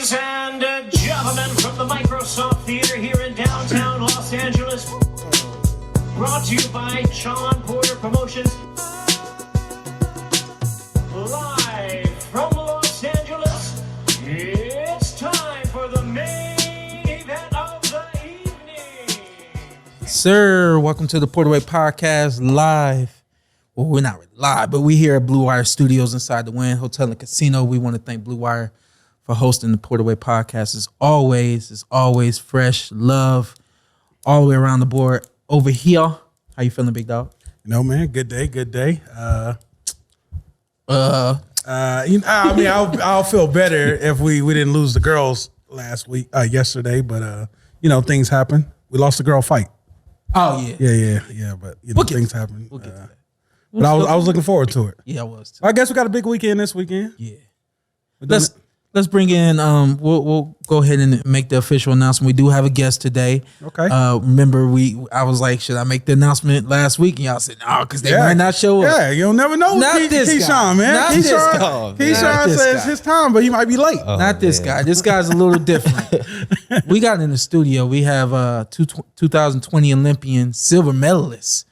Ladies and gentlemen, from the Microsoft Theater here in downtown Los Angeles, brought to you by Shawn Porter Promotions, live from Los Angeles, it's time for the main event of the evening. Sir, welcome to the PorterWay Podcast live. Well, we're not really live, but we here at Blue Wire Studios inside the Wynn Hotel and Casino. We want to thank Blue Wire for hosting the PorterWay Podcast. It's always fresh love all the way around the board. Over here, how you feeling, big dog? No, man, good day. I'll feel better if we didn't lose the girls yesterday, but things happen. We lost the girl fight. Oh yeah, but things happen. We'll get to that. But I was looking forward to it. Yeah, I was too. I guess we got a big weekend this weekend. Yeah. Let's bring in. We'll go ahead and make the official announcement. We do have a guest today. Okay. Remember, I was like, should I make the announcement last week? And y'all said no, because they might not show up. Yeah, you'll never know. Not this Keyshawn, guy. man. Not this guy. Keyshawn says his time, but he might be late. Not this guy. This guy's a little different. We got in the studio. We have 2020 Olympian silver medalist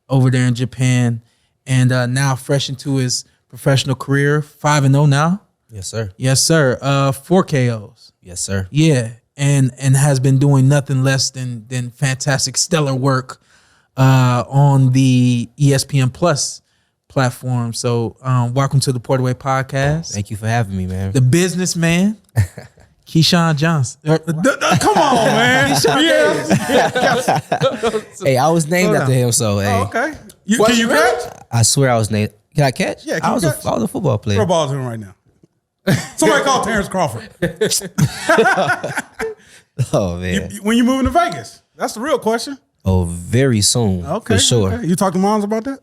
over there in Japan, and now fresh into his professional career, 5-0 now. Yes, sir. Yes, sir. 4 KOs. Yes, sir. Yeah, and has been doing nothing less than fantastic, stellar work on the ESPN Plus platform. So, welcome to the PorterWay Podcast. Thank you for having me, man. The businessman, Keyshawn Johnson. Come on, man. Hey, I was named after him, so hey. Oh, okay. Can you catch? I swear I was named. Can I catch? Yeah, I was a football player. Throw a ball to him right now. Somebody call Terrence Crawford. Oh man. When you moving to Vegas? That's the real question. Oh, very soon. Okay, for sure. Okay. You talk to moms about that?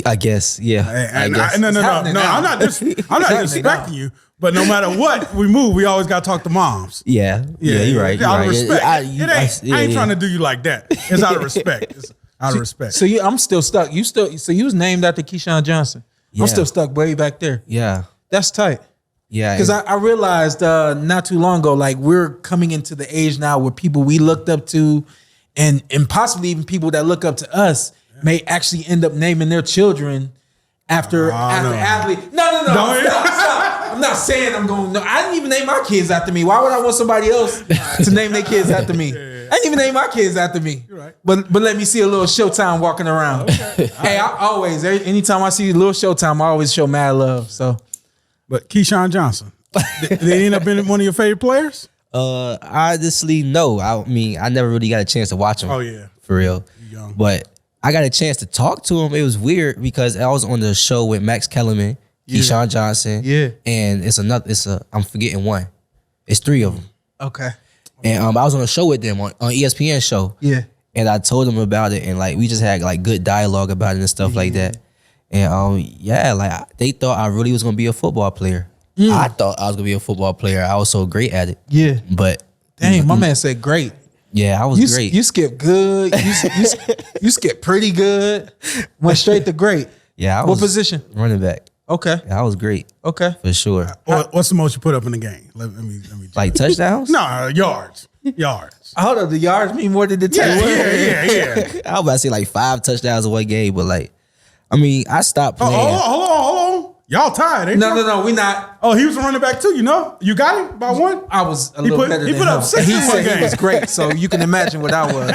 I guess, yeah. I guess. No. I'm not disrespecting you, but no matter what we move, we always got to talk to moms. Yeah, you're right. Out of respect. I ain't trying to do you like that. It's out of respect. It's out of respect. So I'm still stuck. You was named after Keyshawn Johnson. Yeah. I'm still stuck way back there. Yeah. That's tight. Yeah. Because I realized not too long ago, like we're coming into the age now where people we looked up to and possibly even people that look up to us may actually end up naming their children after athletes. No. Stop. I'm not saying I'm going. No, I didn't even name my kids after me. Why would I want somebody else to name their kids after me? I didn't even name my kids after me. You're right. But let me see a little Showtime walking around. Okay. Hey, I always, anytime I see a little Showtime, I always show mad love. So, but Keyshawn Johnson, did he end up being one of your favorite players? Honestly, no. I mean, I never really got a chance to watch him. Oh yeah, for real. Young. But I got a chance to talk to him. It was weird because I was on the show with Max Kellerman, Keyshawn Johnson, and I'm forgetting one. It's 3 of them. Okay. And I was on a show with them on ESPN show. Yeah. And I told them about it, and like we just had like good dialogue about it and stuff like that. And they thought I really was gonna be a football player. I thought I was gonna be a football player. I was so great at it. Yeah. But dang, my man said great. Yeah, I was great. You skipped good. You skipped pretty good. Went straight to great. Yeah. What position? Running back. Okay. Yeah, I was great. Okay. For sure. What's the most you put up in the game? Let me like touchdowns? No, yards. Hold up, the yards mean more than the touchdowns. Yeah. I was about to say like 5 touchdowns in one game, but like, I mean, I stopped playing. Hold on. Y'all tied, ain't you? No, we not. Oh, he was a running back too, you know? You got him by one? I was a little better than him. He put up 6 in one said game. he was great, so you can imagine what I was.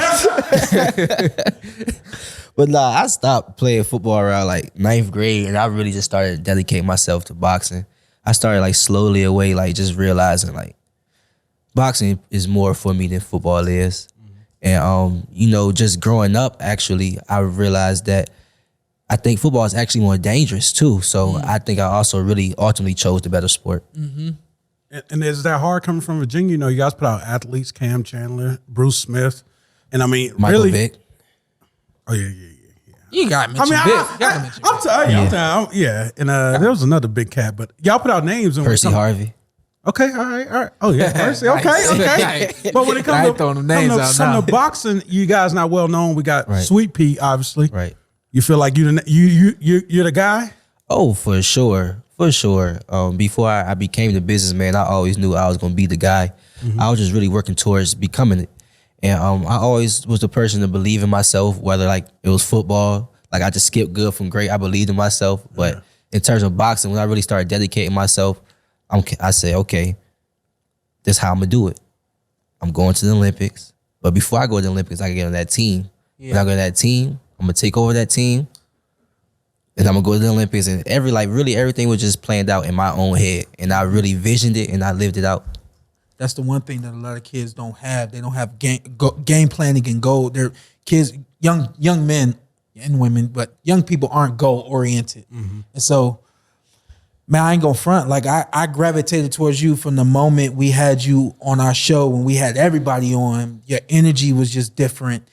But nah, I stopped playing football around like 9th grade, and I really just started dedicating myself to boxing. I started like slowly away, like just realizing like boxing is more for me than football is. And just growing up, actually, I realized that I think football is actually more dangerous too. So I think I also really ultimately chose the better sport. Mm-hmm. And is that hard coming from Virginia? You know, you guys put out athletes, Cam Chandler, Bruce Smith, and I mean, Michael really, Vick. Oh yeah. You got mentioned Vic. I'm telling you, and there was another big cat, but y'all put out names. Percy Harvey. Okay, all right. Oh yeah, Percy. Okay. But when it comes to boxing, you guys not well known. We got Sweet Pea, obviously. Right. You feel like you're the guy? Oh, for sure. For sure. Before I became the businessman, I always knew I was going to be the guy. I was just really working towards becoming it. And I always was the person to believe in myself, whether like it was football, like I just skipped good from great. I believed in myself. But in terms of boxing, when I really started dedicating myself, I said, okay, this is how I'm going to do it. I'm going to the Olympics. But before I go to the Olympics, I can get on that team. When I go to that team, I'm going to take over that team. And I'm going to go to the Olympics. And really everything was just planned out in my own head. And I really visioned it and I lived it out. That's the one thing that a lot of kids don't have. They don't have game planning and goal. They're kids, young men and women, but young people aren't goal oriented. And so, man, I ain't gonna front. Like I gravitated towards you from the moment we had you on our show, when we had everybody on. Your energy was just different,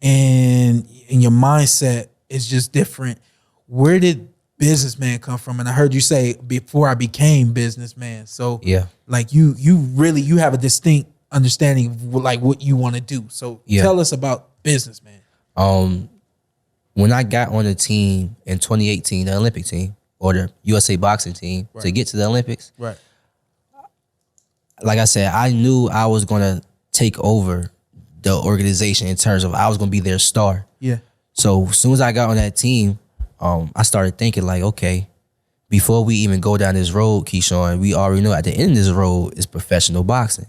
and your mindset is just different. Where did businessman come from? And I heard you say before I became businessman. So yeah, like you have a distinct understanding of like what you want to do. So tell us about businessman. When I got on the team in 2018, the Olympic team or the USA boxing team to get to the Olympics, like I said, I knew I was gonna take over the organization in terms of I was gonna be their star. Yeah. So as soon as I got on that team, I started thinking like, okay, before we even go down this road, Keyshawn, we already know at the end of this road is professional boxing.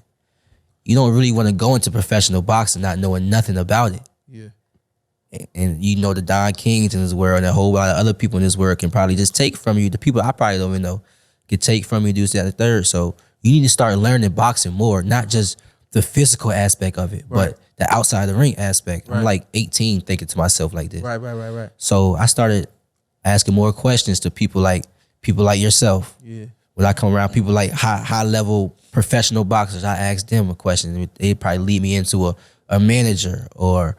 You don't really want to go into professional boxing not knowing nothing about it. Yeah. And you know the Don Kings in this world and a whole lot of other people in this world can probably just take from you. The people I probably don't even know can take from you, do that, the third. So you need to start learning boxing more, not just the physical aspect of it, but the outside the ring aspect. I'm like 18 thinking to myself like this. Right. So I started asking more questions to people like yourself. Yeah. When I come around people like high level professional boxers, I ask them a question. They probably lead me into a manager, or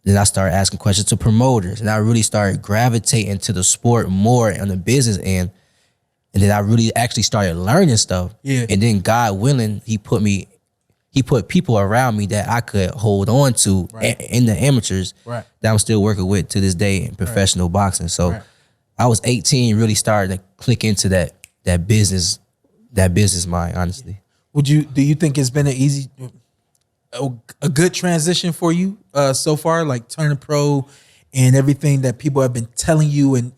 then I started asking questions to promoters, and I really started gravitating to the sport more on the business end. And then I really actually started learning stuff. Yeah. And then God willing, he put people around me that I could hold on to in the amateurs that I'm still working with to this day in professional boxing. So I was 18, really starting to click into that business mind, honestly. Do you think it's been a good transition for you so far, like turning pro and everything that people have been telling you and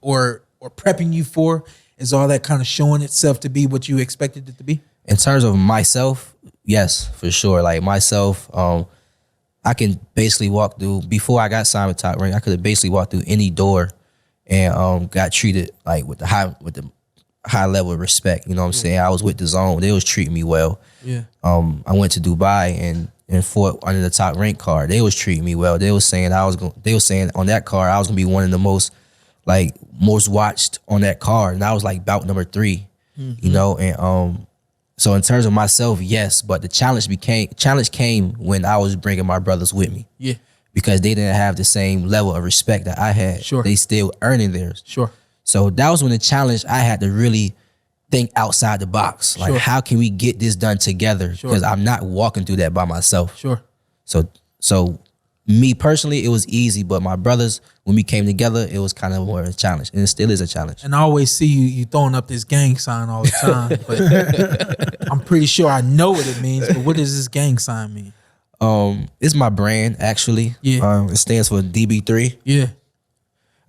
or prepping you for? Is all that kind of showing itself to be what you expected it to be? In terms of myself, yes, for sure. Like myself, I can basically walk through, before I got signed with Top Rank, I could have basically walked through any door and got treated like with the high level of respect. You know what I'm saying? I was with the Zone. They was treating me well. Yeah. I went to Dubai and fought under the Top Rank card. They was treating me well. They was saying on that card I was gonna be one of the most watched on that card, and I was like bout number 3. You know, and so in terms of myself, yes, but the challenge came when I was bringing my brothers with me. Yeah. Because they didn't have the same level of respect that I had. Sure. They still earning theirs. Sure. So that was when the challenge, I had to really think outside the box. Like, how can we get this done together? Because I'm not walking through that by myself. Sure. So me personally, it was easy, but my brothers, when we came together, it was kind of more of a challenge, and it still is a challenge. And I always see you throwing up this gang sign all the time, but I'm pretty sure I know what it means, but what does this gang sign mean? It's my brand, actually. Yeah. It stands for DB3. Yeah.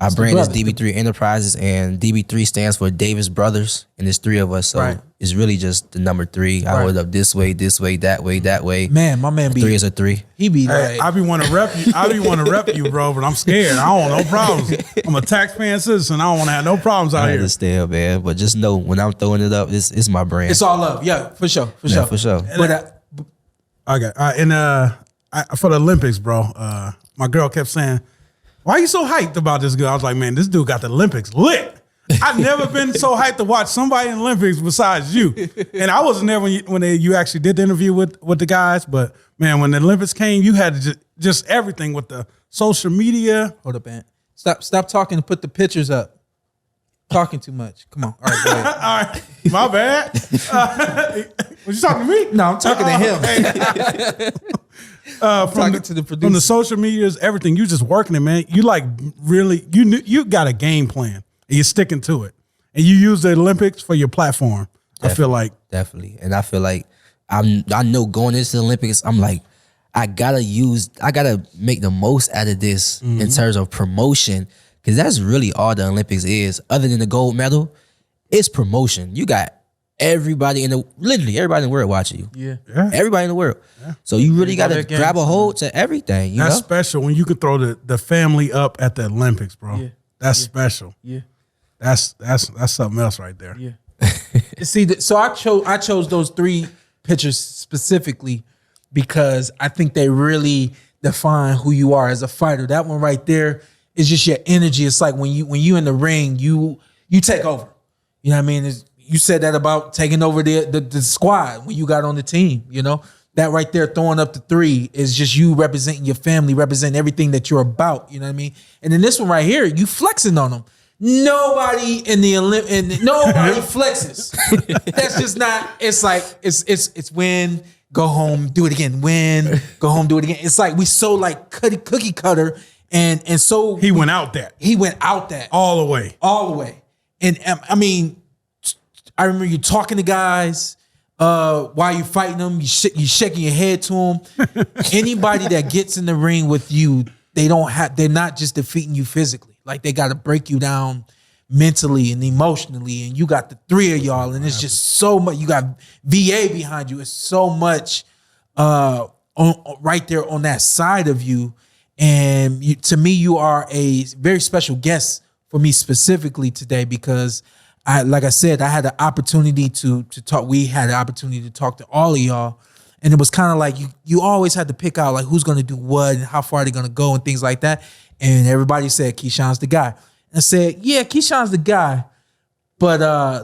Our brand is DB3 Enterprises, and DB3 stands for Davis Brothers, and there's 3 of us, so it's really just the number 3. I hold up this way, that way. Man, my man be 3 is a 3. He be like, I be want to rep you. I be want to rep you, bro, but I'm scared. I don't want no problems. I'm a taxpaying citizen. I don't want to have no problems out here. I understand, man, but just know when I'm throwing it up, it's my brand. It's all love. Yeah, for sure. For sure. But for the Olympics, bro, my girl kept saying, "Why are you so hyped about this girl?" I was like, man, this dude got the Olympics lit. I've never been so hyped to watch somebody in the Olympics besides you. And I wasn't there when you actually did the interview with the guys. But, man, when the Olympics came, you had just everything with the social media. Hold up, man. Stop talking and put the pictures up. Talking too much. Come on. All right, go ahead. All right. My bad. Was you talking to me? No, I'm talking to him. From the social medias, everything, you just working it, man. You like really, you got a game plan and you're sticking to it. And you use the Olympics for your platform. Definitely, I feel like. Definitely. And I feel like I know going into the Olympics, I'm like, I gotta make the most out of this in terms of promotion. Cause that's really all the Olympics is. Other than the gold medal, it's promotion. You got literally everybody in the world watching you. Yeah. Everybody in the world. Yeah. So you really gotta grab a hold to everything. That's know? special when you can throw the family up at the Olympics, bro. Yeah. That's special. Yeah. That's something else right there. Yeah. See, so I chose those 3 pictures specifically because I think they really define who you are as a fighter. That one right there is just your energy. It's like when you in the ring, you take over. You know what I mean? You said that about taking over the squad when you got on the team. You know that right there, throwing up the 3 is just you representing your family, representing everything that you're about. You know what I mean? And then this one right here, you flexing on them. Nobody in the nobody flexes. That's just not. It's like it's win, go home, do it again. Win, go home, do it again. It's like we so like cookie cutter, and so He went out that. he went out that All the way. all the way. And I mean, I remember you talking to guys while you fighting them. You shaking your head to them. Anybody that gets in the ring with you, they're not just defeating you physically. Like they got to break you down mentally and emotionally. And you got the 3 of y'all, and it's just so much. You got VA behind you. It's so much right there on that side of you. And to me, you are a very special guest for me specifically today because like I said, I had the opportunity to talk. We had the opportunity to talk to all of y'all. And it was kind of like you always had to pick out like who's going to do what and how far they're going to go and things like that. And everybody said Keyshawn's the guy. And I said, yeah, Keyshawn's the guy, but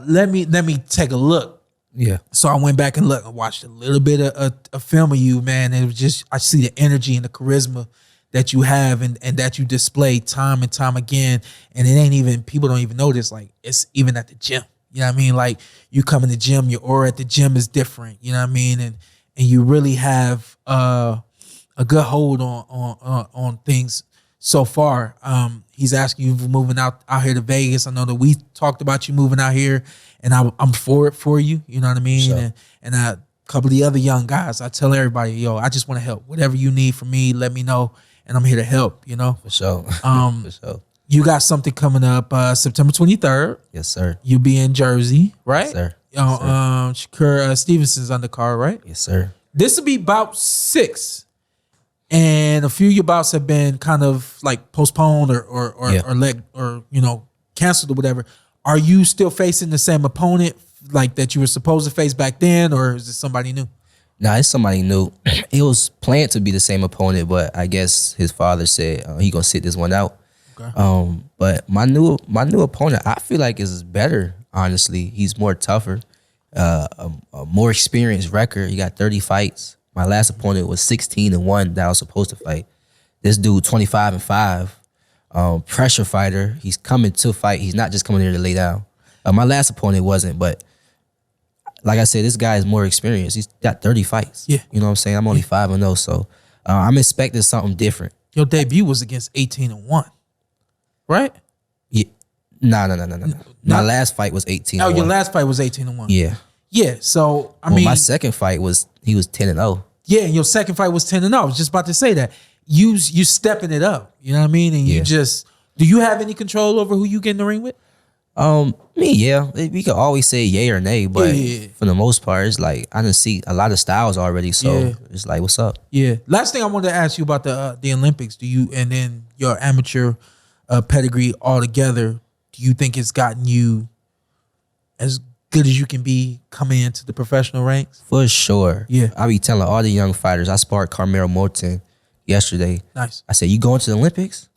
let me take a look. Yeah. So I went back and watched a little bit of a film of you, man. And it was just, I see the energy and the charisma that you have and that you display time and time again. And it ain't even, people don't even notice, like it's even at the gym. You know what I mean? Like you come in the gym, your aura at the gym is different. You know what I mean? And you really have a good hold on things so far. He's asking you for moving out here to Vegas. I know that we talked about you moving out here, and I'm for it for you. You know what I mean? Sure. And a couple of the other young guys, I tell everybody, yo, I just want to help. Whatever you need from me, let me know, and I'm here to help. You know, For sure. For sure. You got something coming up September 23rd. Yes, sir. You be in Jersey, right? Yes, sir. Shakur Stevenson's undercard, right? Yes, sir. This will be bout 6. And a few of your bouts have been kind of like postponed or canceled or whatever. Are you still facing the same opponent like that you were supposed to face back then, or is it somebody new? Nah, it's somebody new. It was planned to be the same opponent, but I guess his father said he gonna sit this one out. Okay. But my new opponent, I feel like is better. Honestly, he's more tougher, a more experienced record. He got 30 fights. My last opponent was 16-1 that I was supposed to fight. This dude 25-5, pressure fighter. He's coming to fight. He's not just coming here to lay down. My last opponent wasn't, but like I said, this guy is more experienced. He's got 30 fights. Yeah. You know what I'm saying? I'm only 5-0, so I'm expecting something different. Your debut was against 18-1, right? Yeah. No. My last fight was 18-1. Oh, your last fight was 18-1. Yeah. Yeah. So I mean, my second fight was 10-0. Yeah, and your second fight was 10-0. I was just about to say that. You stepping it up. You know what I mean? And you just, do you have any control over who you get in the ring with? Me, yeah. We could always say yay or nay, but for the most part, it's like I done see a lot of styles already. So it's like, what's up? Yeah. Last thing I wanted to ask you about the Olympics. And then your amateur pedigree altogether, do you think it's gotten you as good as you can be coming into the professional ranks? For sure. Yeah. I be telling all the young fighters. I sparred Carmelo Morton yesterday. Nice. I said, you going to the Olympics?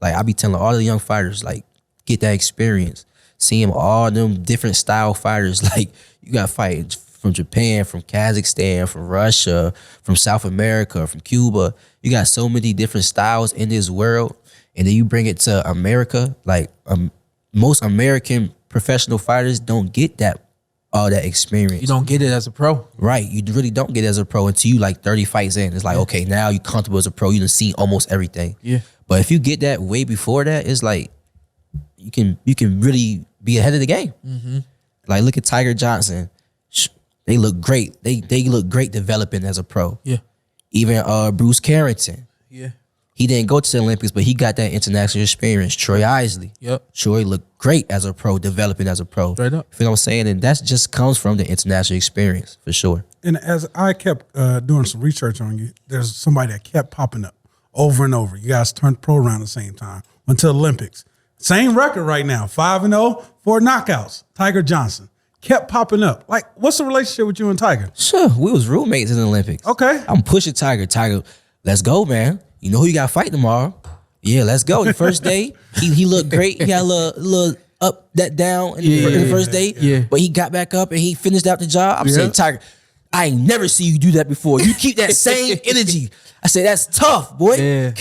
Like, I be telling all the young fighters, like, get that experience. Seeing all them different style fighters. Like, you got fighters from Japan, from Kazakhstan, from Russia, from South America, from Cuba. You got so many different styles in this world. And then you bring it to America. Like, most American professional fighters don't get all that experience. You don't get it as a pro. Right. You really don't get it as a pro until you like 30 fights in. It's like, okay, now you're comfortable as a pro. You done see almost everything. Yeah. But if you get that way before that, it's like you can really be ahead of the game. Like look at Tiger Johnson. They look great. They look great developing as a pro. Yeah. Even Bruce Carrington. Yeah. He didn't go to the Olympics, but he got that international experience. Troy Isley. Yep. Troy looked great as a pro, developing as a pro. Straight up. You know what I'm saying? And that just comes from the international experience for sure. And as I kept doing some research on you, there's somebody that kept popping up over and over. You guys turned pro around the same time. Went to the Olympics. Same record right now, 5-0, 4 knockouts. Tiger Johnson. Kept popping up. Like, what's the relationship with you and Tiger? Sure, we was roommates in the Olympics. Okay. I'm pushing Tiger. Tiger, let's go, man. You know who you got to fight tomorrow. Yeah, let's go. The first day, he looked great. He had a little up, that down in the first day. Yeah. But he got back up and he finished out the job. I'm saying, Tiger, I ain't never see you do that before. You keep that same energy. I said, that's tough, boy. Yeah.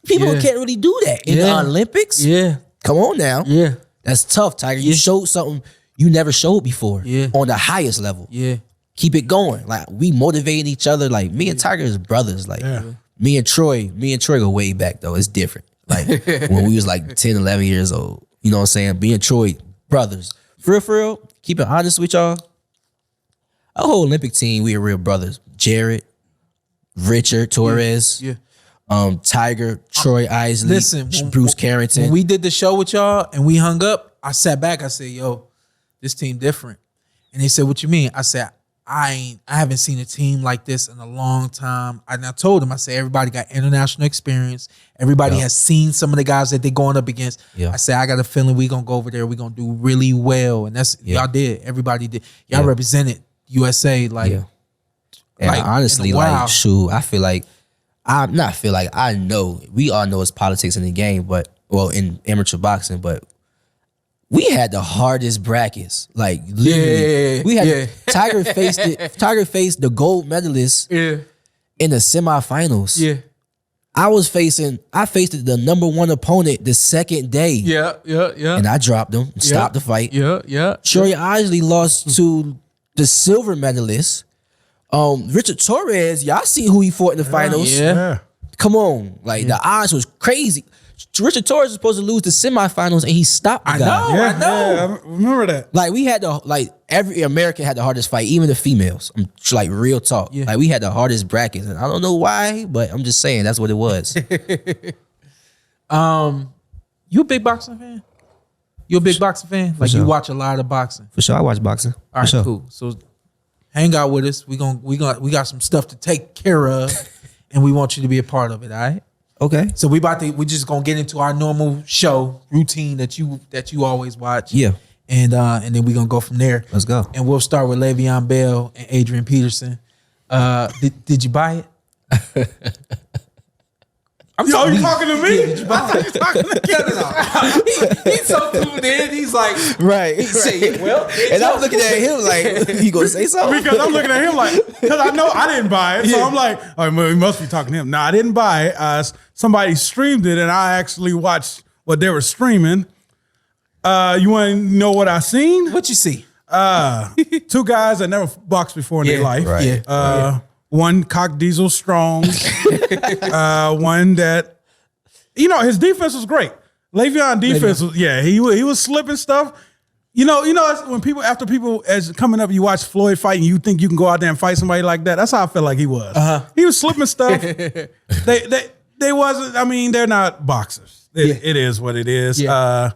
People can't really do that in the Olympics. Yeah. Come on now. Yeah. That's tough, Tiger. You showed something you never showed before on the highest level. Yeah. Keep it going. Like, we motivating each other. Like, me and Tiger is brothers. Like, me and Troy go way back, though. It's different. Like, when we was like 10, 11 years old. You know what I'm saying? Me and Troy, brothers. For real, keep it honest with y'all. Our whole Olympic team, we are real brothers. Jared, Richard Torres, Tiger, Troy Isley, Bruce Carrington. When we did the show with y'all and we hung up, I sat back. I said, yo, this team different. And they said, what you mean? I said, I haven't seen a team like this in a long time. And I told them, I said, everybody got international experience. Everybody has seen some of the guys that they're going up against. I said, I got a feeling we're going to go over there. We're going to do really well. And that's, y'all did. Everybody did. Y'all represented USA. Like, and honestly, like, shoot, I know, we all know it's politics in the game, but, well, in amateur boxing, but we had the hardest brackets. Like, literally, we had Tiger faced the gold medalist in the semifinals. Yeah. I faced the number one opponent the second day. Yeah. And I dropped him, stopped the fight. Troy Isley lost to the silver medalist. Richard Torres, y'all see who he fought in the finals. Come on. Like, the odds was crazy. Richard Torres was supposed to lose the semifinals and he stopped the guy. I know. Yeah, I remember that. Like, we had every American had the hardest fight, even the females. I'm like, real talk. Like, we had the hardest brackets. And I don't know why, but I'm just saying that's what it was. You a big boxing fan? You a big boxing fan? Like, you watch a lot of boxing? For sure, I watch boxing. All right, cool. So hang out with us. We got some stuff to take care of, and we want you to be a part of it. All right. Okay. So we just gonna get into our normal show routine that you always watch. Yeah. And then we gonna go from there. Let's go. And we'll start with Le'Veon Bell and Adrian Peterson. Did you buy it? You talking to me? Did you buy it? He's so tuned in. He's like, right. He said, well, and I'm looking at him like, you gonna say something? Because I'm looking at him like, because I know I didn't buy it. So I'm like, oh, we must be talking to him. No, I didn't buy it. Somebody streamed it and I actually watched what they were streaming. You want to know what I seen? What you see? 2 guys that never boxed before in their life. Right. One cock diesel strong. One that, his defense was great. Le'Veon defense was, he was slipping stuff. You know, when after people as coming up, you watch Floyd fight and you think you can go out there and fight somebody like that. That's how I felt like he was. He was slipping stuff. They wasn't. I mean, they're not boxers. It is what it is. Yeah.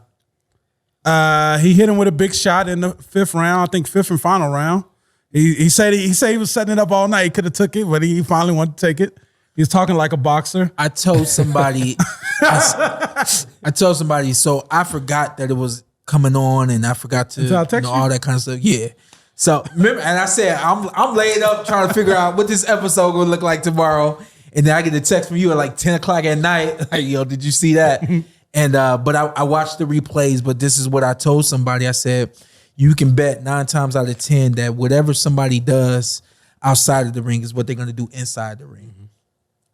He hit him with a big shot in the 5th round. I think 5th and final round. He said he was setting it up all night. He could have took it, but he finally wanted to take it. He was talking like a boxer. I told somebody, so I forgot that it was coming on and I forgot to all that kind of stuff. Yeah. So remember, and I said, I'm laid up trying to figure out what this episode gonna look like tomorrow. And then I get a text from you at like 10 o'clock at night. Like, yo, did you see that? And but I watched the replays, but this is what I told somebody. I said, you can bet 9 times out of 10 that whatever somebody does outside of the ring is what they're going to do inside the ring.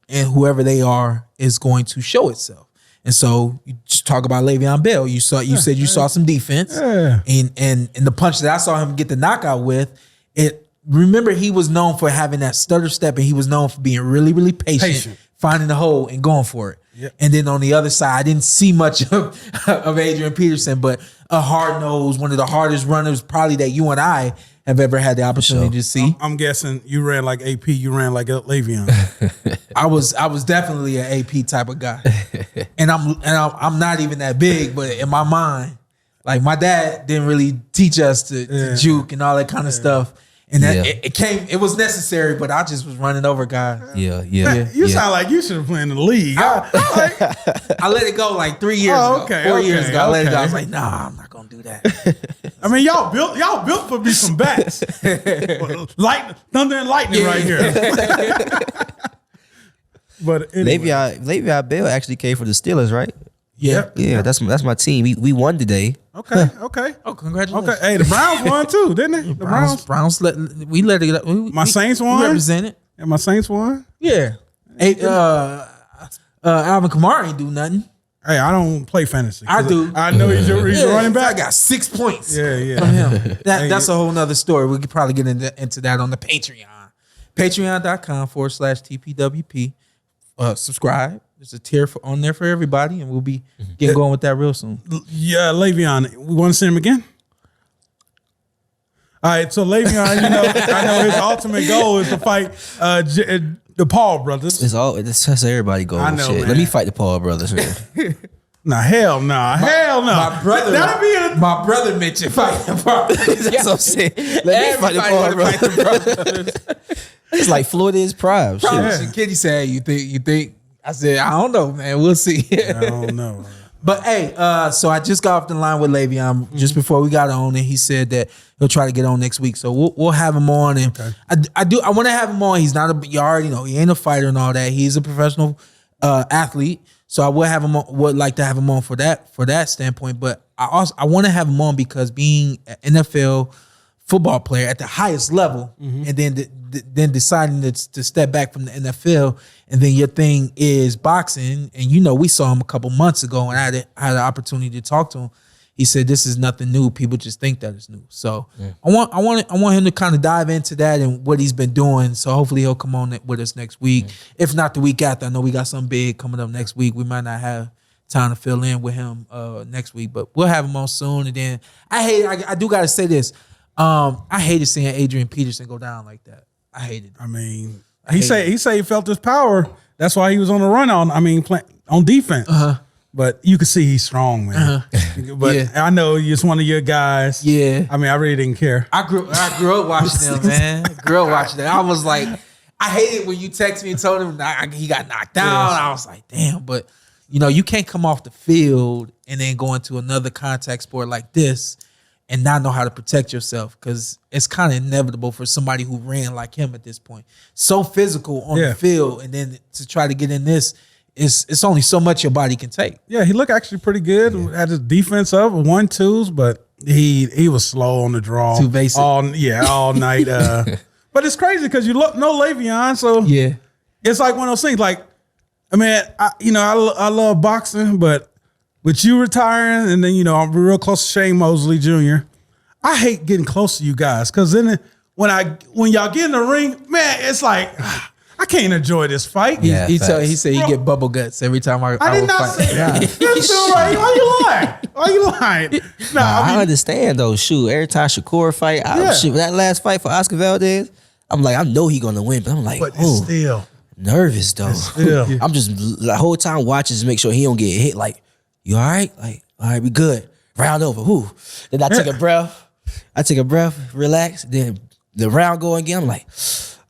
And whoever they are is going to show itself. And so you just talk about Le'Veon Bell. You said you saw some defense. Yeah. And the punch that I saw him get the knockout with, remember he was known for having that stutter step and he was known for being really, really patient. Finding the hole and going for it. Yep. And then on the other side, I didn't see much of Adrian Peterson, but a hard nose, one of the hardest runners probably that you and I have ever had the opportunity to see. I'm guessing you ran like AP, you ran like Le'Veon. I was definitely an AP type of guy, and I'm not even that big, but in my mind, like my dad didn't really teach us to juke and all that kind of stuff, and that it was necessary, but I just was running over guys. You sound like you should have played in the league. I let it go like 3 years ago, 4 years ago. I let it go. I was like, nah, I'm not gonna do that. I mean, y'all built for me some bats. Thunder and lightning right here. But anyway. Le'Veon Bell actually came for the Steelers, right? Yeah. That's my team. We won today. Okay. Oh, congratulations. Okay. Hey, the Browns won too, didn't they? The Browns let it up. My Saints won. We represented. And my Saints won. Yeah. Hey, Alvin Kamara ain't do nothing. Hey, I don't play fantasy. I do. I know he's your running back. I got 6 points. Yeah. From him. That's a whole nother story. We could probably get into that on the Patreon. Patreon.com/TPWP. Subscribe. There's a tier on there for everybody, and we'll be getting going with that real soon. Yeah, Le'Veon, we want to see him again? All right, so Le'Veon, I know his ultimate goal is to fight the Paul brothers. That's everybody goes. I know, shit. man. Let me fight the Paul brothers. Nah, hell no. My brother, my brother mentioned fighting the Paul brothers. That's what I'm saying. Let me fight the Paul brothers. It's like Florida's prime. Shit. Kitty said, "You think?" I said, "I don't know, man. We'll see." I don't know. But hey, so I just got off the line with Le'Veon just before we got on, and he said that he'll try to get on next week. So we'll have him on, and I want to have him on. He's not you already know he ain't a fighter and all that. He's a professional athlete, so I will have him on, would like to have him on for that standpoint. But I want to have him on because being an NFL football player at the highest level, and then deciding to step back from the NFL, and then your thing is boxing, and we saw him a couple months ago, and I had an opportunity to talk to him. He said this is nothing new. People just think that it's new. So I want him to kind of dive into that and what he's been doing. So hopefully he'll come on with us next week, if not the week after. I know we got something big coming up next week. We might not have time to fill in with him next week, but we'll have him on soon. And then I do got to say this. I hated seeing Adrian Peterson go down like that. I hated it. I mean, he said he felt his power. That's why he was on the run on defense. But you could see he's strong, man. But I know it's one of your guys. Yeah. I mean, I really didn't care. I grew up watching them, man. Grew up watching them. I was like, I hated when you text me and told him he got knocked down. I was like, damn. But you can't come off the field and then go into another contact sport like this and not know how to protect yourself, because it's kind of inevitable for somebody who ran like him at this point. So physical on the field, and then to try to get in this, it's only so much your body can take. Yeah, he looked actually pretty good. Had his defense up, 1-2s, but he was slow on the draw. Too basic. All night. But it's crazy because you know Le'Veon, so it's like one of those things. Like, I mean, I love boxing, but with you retiring, and then I'm real close to Shane Mosley Jr., I hate getting close to you guys, because then when y'all get in the ring, man, it's like I can't enjoy this fight. He said he get bubble guts every time I did not fight. say that. This dude right here, why you lying? Nah, I understand though. Shoot, every time Shakur fight, that last fight for Oscar Valdez, I'm like, I know he gonna win, but I'm like, it's still nervous though. I'm just the whole time watching to make sure he don't get hit. Like, you all right? Like, all right, we good. Round over. Whoo. Then I take a breath. Relax. Then the round go again. I'm like,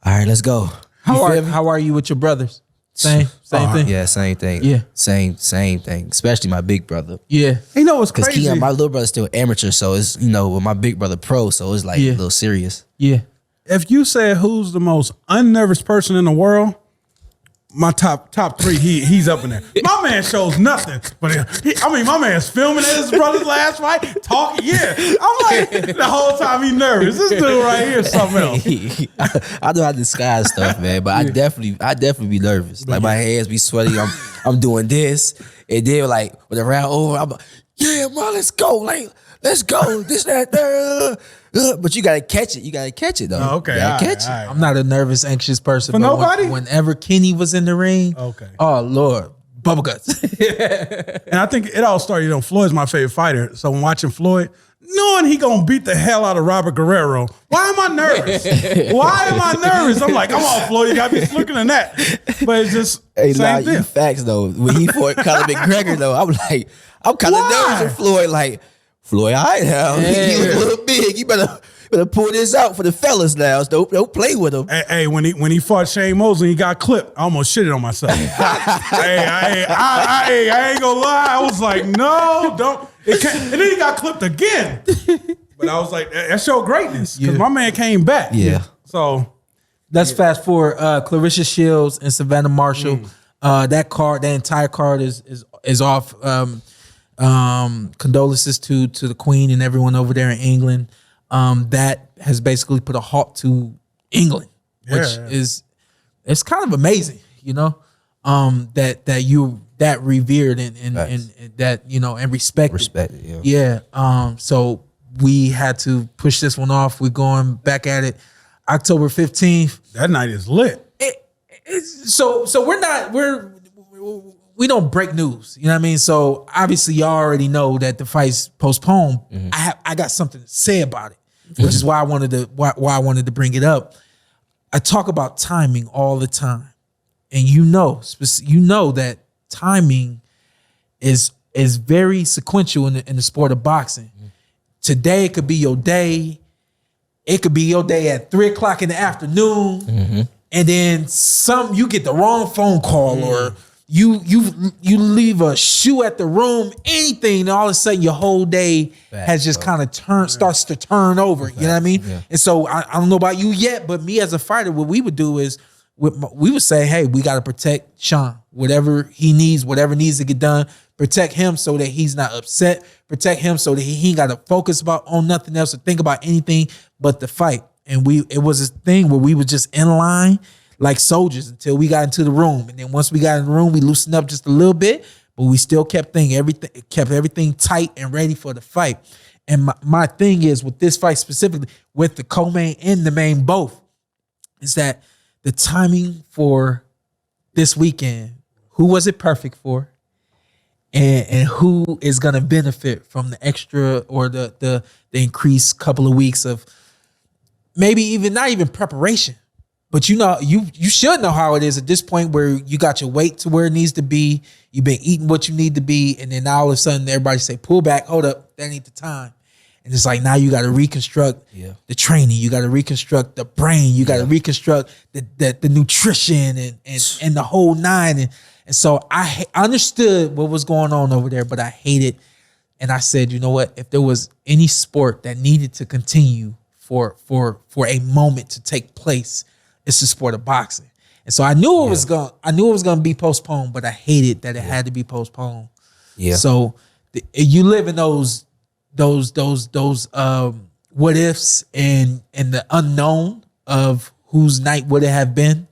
all right, let's go. How are you with your brothers? Same thing. Yeah, same thing. Yeah, same thing. Especially my big brother. Yeah, what's crazy? Because my little brother's still amateur, so it's with my big brother pro, so it's like a little serious. Yeah. If you said who's the most unnervous person in the world, my top three, he's up in there. My man shows nothing, but my man's filming at his brother's last fight, talking. Yeah, I'm like the whole time he's nervous. This dude right here is something else. I know how to disguise stuff, man, but I definitely be nervous. Like my hands be sweaty. I'm doing this, and then like when the round over, I'm like, yeah, bro, let's go, like let's go, this that. But you gotta catch it. You gotta catch it though. Oh, okay, you gotta catch it. I'm not a nervous, anxious person. For nobody? Whenever Kenny was in the ring, okay. Oh Lord, Bubble guts. And I think it all started, Floyd's my favorite fighter. So when watching Floyd, knowing he gonna beat the hell out of Robert Guerrero, why am I nervous? I'm like, come on, Floyd, you gotta be looking at that. But it's just same thing. Facts though. When he fought Conor McGregor though, I'm kind of nervous with Floyd. Like, Floyd, all right now. He was a little big. You better pull this out for the fellas now. Don't play with him. Hey, when he fought Shane Mosley, he got clipped. I almost shitted on myself. I ain't gonna lie. I was like, no, don't. And then he got clipped again. But I was like, that showed greatness because my man came back. Yeah. So let's fast forward. Claressa Shields and Savannah Marshall. That entire card is off. Condolences to the Queen and everyone over there in England. That has basically put a halt to England, which is it's kind of amazing, that you that revered and that and respected. Yeah. So we had to push this one off. We're going back at it October 15th. That night is lit. So we don't break news. You know what I mean? So obviously y'all already know that the fight's postponed. I got something to say about it, which is why I wanted to bring it up. I talk about timing all the time. And you know that timing is very sequential in the sport of boxing. Today it could be your day. It could be your day at 3:00 in the afternoon. And then you get the wrong phone call or you leave a shoe at the room, anything, and all of a sudden your whole day has just kind of starts to turn over. You know what I mean? Yeah. And so I don't know about you yet, but me as a fighter, what we would do is we would say, hey, we got to protect Shawn. Whatever he needs, whatever needs to get done, protect him so that he's not upset. Protect him so that he ain't got to focus on nothing else or think about anything but the fight. And it was a thing where we were just in line like soldiers until we got into the room. And then once we got in the room, we loosened up just a little bit, but we still kept everything tight and ready for the fight. And my thing is with this fight specifically, with the co-main and the main both, is that the timing for this weekend, who was it perfect for? And who is gonna benefit from the extra or the increased couple of weeks of maybe not even preparation. But you should know how it is at this point where you got your weight to where it needs to be. You've been eating what you need to be. And then now all of a sudden everybody say, pull back, hold up, that ain't the time. And it's like now you got to reconstruct the training. You got to reconstruct the brain. You got to reconstruct the nutrition and the whole nine. And so I understood what was going on over there, but I hate it. And I said, you know what? If there was any sport that needed to continue for a moment to take place, it's the sport of boxing. And so I knew it was gonna be postponed, but I hated that it had to be postponed. Yeah. So you live in those what ifs and the unknown of whose night would it have been.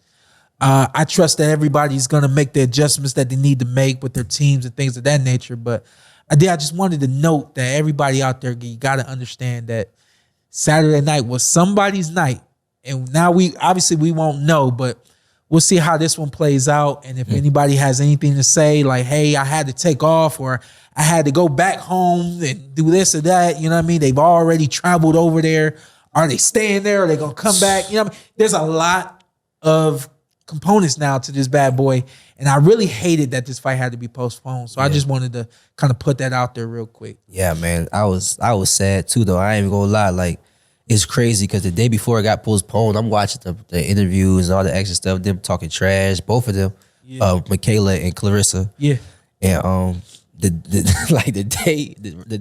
I trust that everybody's gonna make the adjustments that they need to make with their teams and things of that nature. But I just wanted to note that everybody out there, you got to understand that Saturday night was somebody's night. And now we won't know, but we'll see how this one plays out. And if anybody has anything to say, like, hey, I had to take off or I had to go back home and do this or that, you know what I mean? They've already traveled over there. Are they staying there? Are they going to come back? You know what I mean? There's a lot of components now to this bad boy. And I really hated that this fight had to be postponed. So I just wanted to kind of put that out there real quick. Yeah, man. I was sad too, though. I ain't even gonna lie. Like, it's crazy because the day before it got postponed, I'm watching the interviews and all the extra stuff, them talking trash, both of them, Michaela and Claressa. Yeah. And the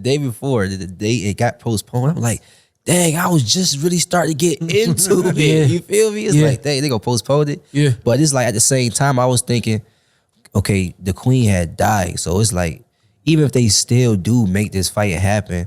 day before, the day it got postponed, I'm like, dang, I was just really starting to get into it. You feel me? It's like, dang, they gonna postpone it. Yeah. But it's like at the same time, I was thinking, okay, the Queen had died. So it's like, even if they still do make this fight happen,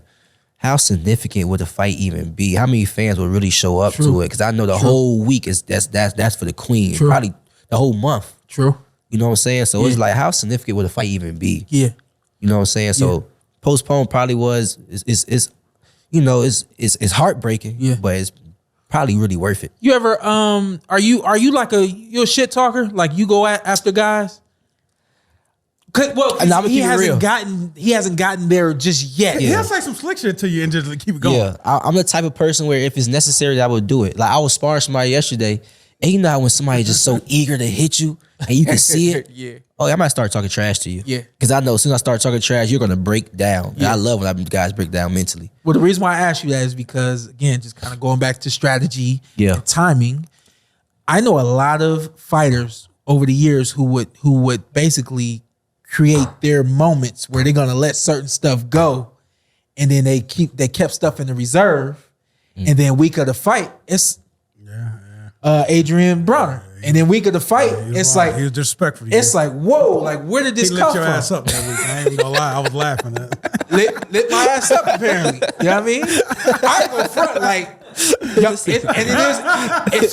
how significant would the fight even be? How many fans would really show up to it? Because I know the whole week that's for the Queen. Probably the whole month. True. You know what I'm saying? So it's like, how significant would the fight even be? Yeah. You know what I'm saying? So postpone probably was it's heartbreaking. Yeah. But it's probably really worth it. You ever are you like you a shit talker? Like you go after guys? He hasn't gotten there just yet. He'll say some slick shit to you and just keep it going. Yeah, I'm the type of person where if it's necessary, I would do it. Like I was sparring somebody yesterday, and you know how when somebody just so eager to hit you and you can see it. Yeah. Oh, I might start talking trash to you. Yeah. Because I know as soon as I start talking trash, you're gonna break down. Yeah. I love when guys break down mentally. Well, the reason why I asked you that is because again, just kind of going back to strategy and timing. I know a lot of fighters over the years who would basically create their moments where they're gonna let certain stuff go, and then they kept stuff in the reserve, and then week of the fight, it's Adrian Bronner, and then week of the fight, it's like he was disrespectful. It's like whoa, like where did this come from? Lit your ass up that week. I ain't even gonna lie, I was laughing at lit my ass up apparently. You know what I mean? I ain't gonna front like. It's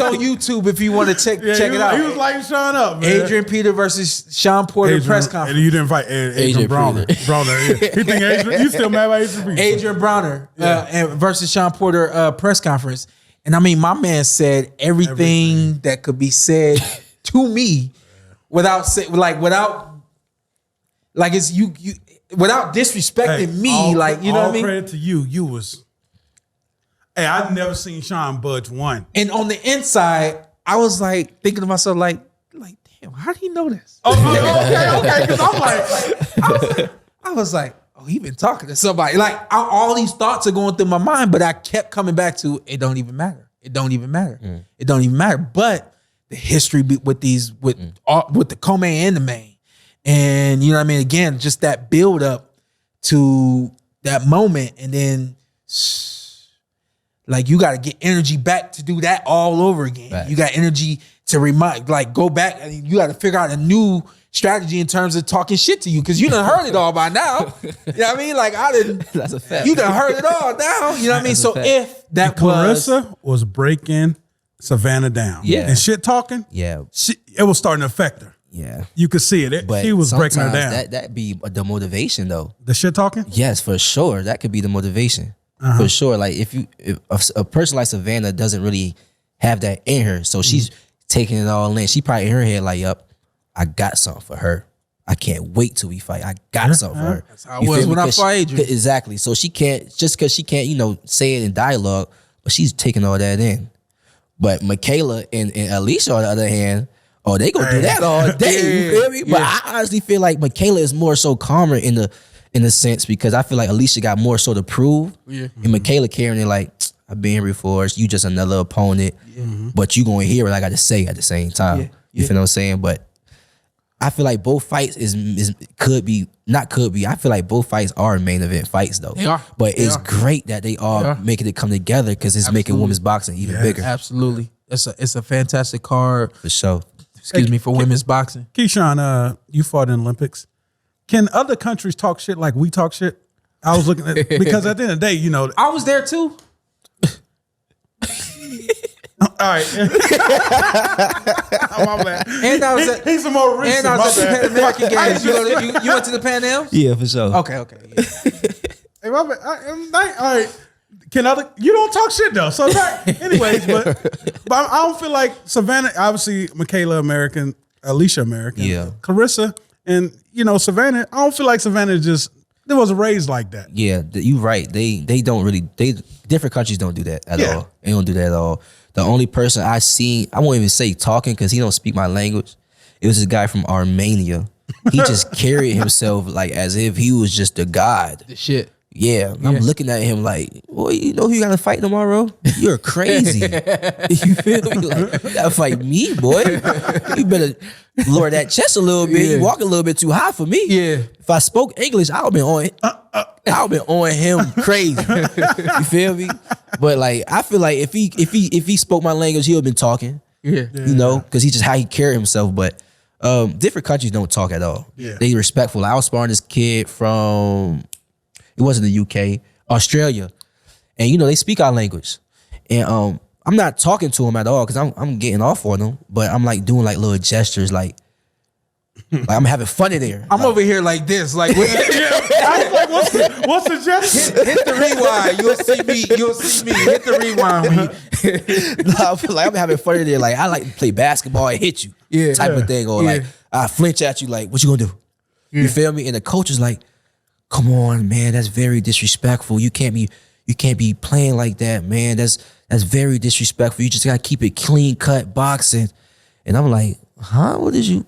on YouTube if you want to check it out. He was lighting Shawn up, man. Adrian Peter versus Shawn Porter press conference. And you didn't fight Adrian Bronner. You think Adrian? You still mad about Adrian Peter? Adrian Bronner versus Shawn Porter press conference. And I mean, my man said everything that could be said to me without disrespecting me. Like, you know what I mean? All credit to you. You was. Hey, I've never seen Shawn budge one. And on the inside, I was like thinking to myself, like, damn, how did he know this? Okay. Because I was like, oh, he been talking to somebody. Like all these thoughts are going through my mind, but I kept coming back to it. Don't even matter. It don't even matter. It don't even matter. But the history with the co-main and the main, and you know what I mean. Again, just that build up to that moment, and then. Like you got to get energy back to do that all over again. Right. You got energy to go back, and you got to figure out a new strategy in terms of talking shit to you because you done heard it all by now. You know what I mean? Like I didn't. That's a fact. You done heard it all now. You know what I mean? So if that Claressa was breaking Savannah down, and shit talking, it was starting to affect her. Yeah, you could see it. She was breaking her down. That be the motivation though. The shit talking. Yes, for sure. That could be the motivation. For sure, like if a person like Savannah doesn't really have that in her, so she's taking it all in. She probably in her head like, "Yup, I got something for her. I can't wait till we fight. I got something for her." That's how it was when I fought Adrian. Exactly. So she can't just because she can't, say it in dialogue, but she's taking all that in. But Michaela and Alicia, on the other hand, they gonna do that all day. You feel me? But I honestly feel like Michaela is more so calmer in a sense because I feel like Alicia got more so to prove. Yeah. And Michaela carrying it like, I've been here before. You just another opponent. But you gonna hear what I got to say at the same time. You feel what I'm saying? But I feel like both fights I feel like both fights are main event fights though. They are. But it's great that they are making it come together because it's making women's boxing even bigger. Absolutely. It's a fantastic card. For sure. Excuse me, for women's boxing. Keyshawn, you fought in Olympics. Can other countries talk shit like we talk shit? I was looking at because at the end of the day, I was there too. All right. My bad. And I was he's some more recent. And I was at the Pan American Games. You went to the Pan Am? Yeah, for sure. Okay. Yeah. Hey, my bad. All right. You don't talk shit though. So anyways, but I don't feel like Savannah, obviously Michaela American, Alicia American, Claressa, and Savannah. I don't feel like Savannah wasn't raised like that. Yeah, you're right. They don't really. Different countries don't do that at all. They don't do that at all. The only person I seen, I won't even say talking because he don't speak my language. It was this guy from Armenia. He just carried himself like as if he was just a god. The shit. Yeah, I'm looking at him like, boy, you know who you gotta fight tomorrow? You're crazy. You feel me? Like, you gotta fight me, boy. You better lower that chest a little bit. You walk a little bit too high for me. Yeah. If I spoke English, I would've been on him crazy. You feel me? But like, I feel like if he spoke my language, he would've been talking. Yeah. Because he just how he carried himself. But different countries don't talk at all. Yeah. They respectful. I was sparring this kid from. It wasn't the UK, Australia. And they speak our language. And I'm not talking to him at all because I'm getting off on them, but I'm like doing like little gestures like I'm having fun in there. I'm over here like this. Like, I was like, what's the gesture? Hit the rewind. You'll see me. Hit the rewind. I feel like I'm having fun in there. Like I like to play basketball and hit you. Type of thing. Or like I flinch at you like, what you gonna do? You feel me? And the coach is like, come on, man, that's very disrespectful. You can't be playing like that, man. That's very disrespectful. You just gotta keep it clean cut boxing. And I'm like, huh? What is you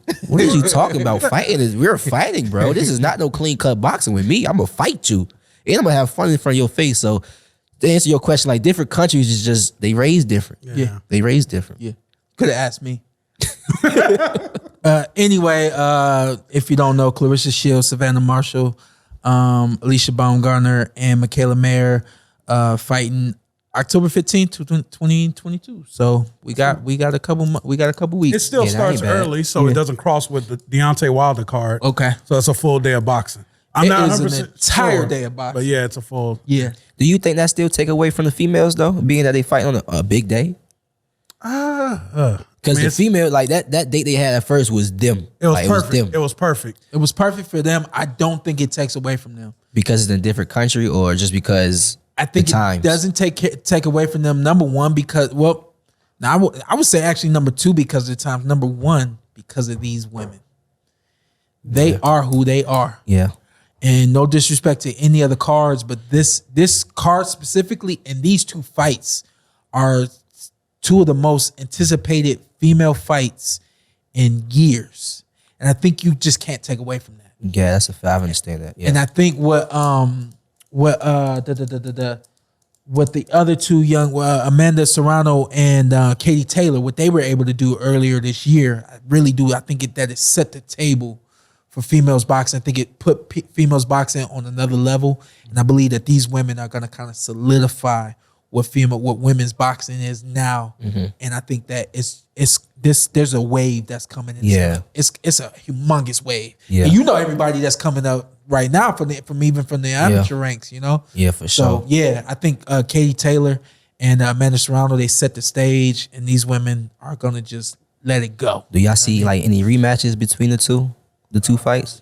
talking about? Fighting we're fighting, bro. This is not no clean cut boxing with me. I'm gonna fight you. And I'm gonna have fun in front of your face. So to answer your question, like different countries is just they raise different. Yeah. They raise different. Yeah. Could have asked me. Anyway, if you don't know, Claressa Shields, Savannah Marshall, Alicia Baumgartner, and Michaela Mayer fighting October 15th, 2022. So we got a couple weeks. It still starts early, so it doesn't cross with the Deontay Wilder card. Okay. So it's a full day of boxing. I'm It not is 100% an entire sure, day of boxing. But yeah, it's a full. Yeah. Do you think that still take away from the females though, being that they fight on a big day? Because the female, like that date they had at first was them. It was like, perfect. It was perfect. It was perfect for them. I don't think it takes away from them. Because it's in a different country, or just because I think the times? it doesn't take away from them. Number one, because I would say actually number two because of the time. Number one, because of these women. They are who they are. Yeah. And no disrespect to any other cards, but this card specifically and these two fights are two of the most anticipated female fights in years. And I think you just can't take away from that. Yeah, that's a fact. I understand that. Yeah. And I think what the other two young Amanda Serrano and Katie Taylor, what they were able to do earlier this year, I really do. I think that it set the table for females boxing. I think it put females boxing on another level, and I believe that these women are going to kind of solidify what women's boxing is now. Mm-hmm. And I think that there's a wave that's coming in. Yeah, it's a humongous wave. Yeah, and you know everybody that's coming up right now from the amateur ranks. You know. Yeah, for sure. So yeah, I think Katie Taylor and Amanda Serrano, they set the stage, and these women are going to just let it go. Do y'all see like any rematches between the two fights?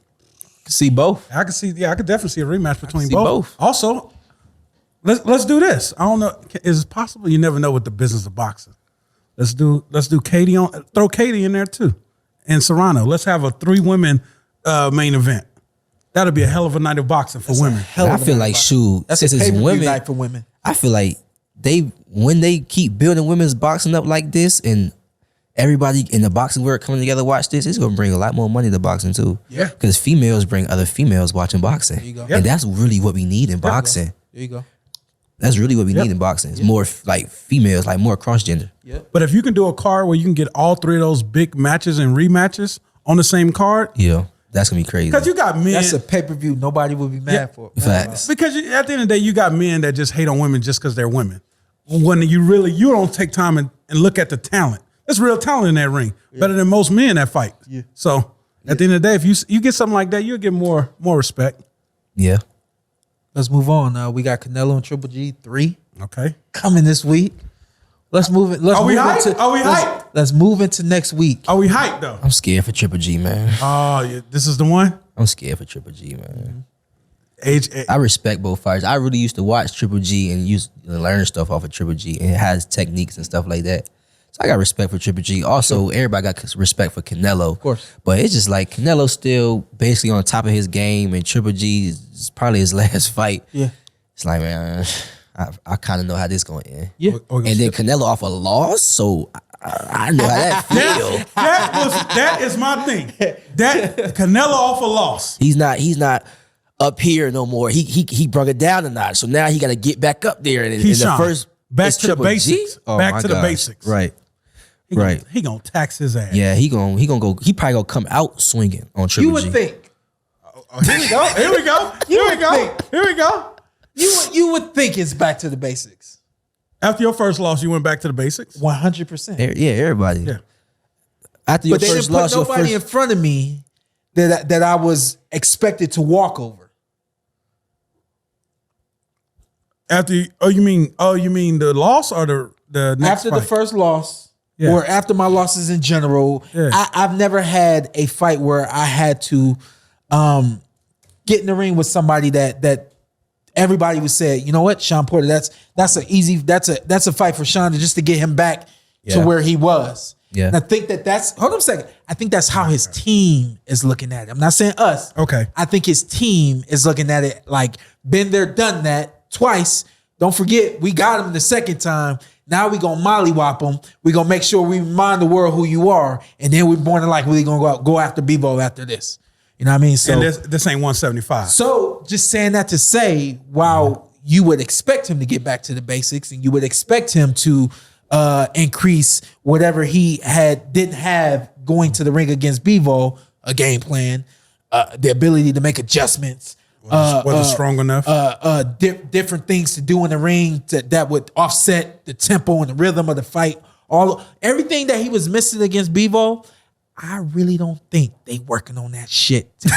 See both. I could definitely see a rematch between see both. Also, let's do this. I don't know. Is it possible? You never know with the business of boxing. Let's do Katie on. Throw Katie in there too, and Serrano. Let's have a 3-women main event. That'll be a hell of a night of boxing for women. I feel like That's since a it's pay-per-view women night for women. I feel like when they keep building women's boxing up like this, and everybody in the boxing world coming together to watch this, it's gonna bring a lot more money to boxing too. Yeah. Because females bring other females watching boxing. There you go. And that's really what we need in boxing. There you go. That's really what we need in boxing. It's more like females, like more cross-gender. Yep. But if you can do a card where you can get all 3 of those big matches and rematches on the same card, Yeah. That's gonna be crazy. because you got men. That's a pay-per-view nobody would be mad for. Facts. Because at the end of the day, you got men that just hate on women just because they're women. When you don't take time and look at the talent. There's real talent in that ring, better than most men that fight. Yeah. So at the end of the day, if you get something like that, you'll get more respect. Yeah. Let's move on. We got Canelo and Triple G 3 Okay. coming this week. Let's move it. Are we hyped? Let's move into next week. Are we hyped though? I'm scared for Triple G, man. Oh, yeah, this is the one. I'm scared for Triple G, man. Mm-hmm. I respect both fighters. I really used to watch Triple G and learn stuff off of Triple G, and it has techniques and stuff like that. So I got respect for Triple G. Also, everybody got respect for Canelo. Of course. But it's just like Canelo's still basically on top of his game, and Triple G is probably his last fight. Yeah. It's like, man, I kind of know how this going to end. Yeah. And then Canelo off a loss, so I know how that feel. That is my thing. That Canelo off a loss. He's not up here no more. He brought it down a notch. So now he got to get back up there. And in the first back it's to the Triple G? basics. Oh, Back my to the gosh. basics. Right. He gonna tax his ass. Yeah, he gonna go. He probably gonna come out swinging on Triple You would G. think. Here we go. Here we go. Here we go. Here we go. You would think it's back to the basics. After your first loss, you went back to the basics. 100%. Yeah, everybody. Yeah. After your But they first didn't loss, put nobody in front of me that I was expected to walk over. You mean the loss or the next After fight? the first loss, Yeah. or after my losses in general, Yeah. I've never had a fight where I had to get in the ring with somebody that everybody would say, you know what, Shawn Porter, that's a fight for Shawn just to get him back to Yeah. where he was. Yeah. And I think hold on a second. I think that's how his team is looking at it. I'm not saying us. Okay. I think his team is looking at it like, been there, done that twice. Don't forget, we got him the second time. Now we gonna mollywop him. We gonna make sure we remind the world who you are. And then we're more than likely gonna go after Bivol after this. You know what I mean? So And this ain't 175. So just saying that to say, while you would expect him to get back to the basics and you would expect him to increase whatever he didn't have going to the ring against Bivol, a game plan, the ability to make adjustments, wasn't strong enough. different things to do in the ring that would offset the tempo and the rhythm of the fight. Everything that he was missing against Bivol, I really don't think they working on that shit to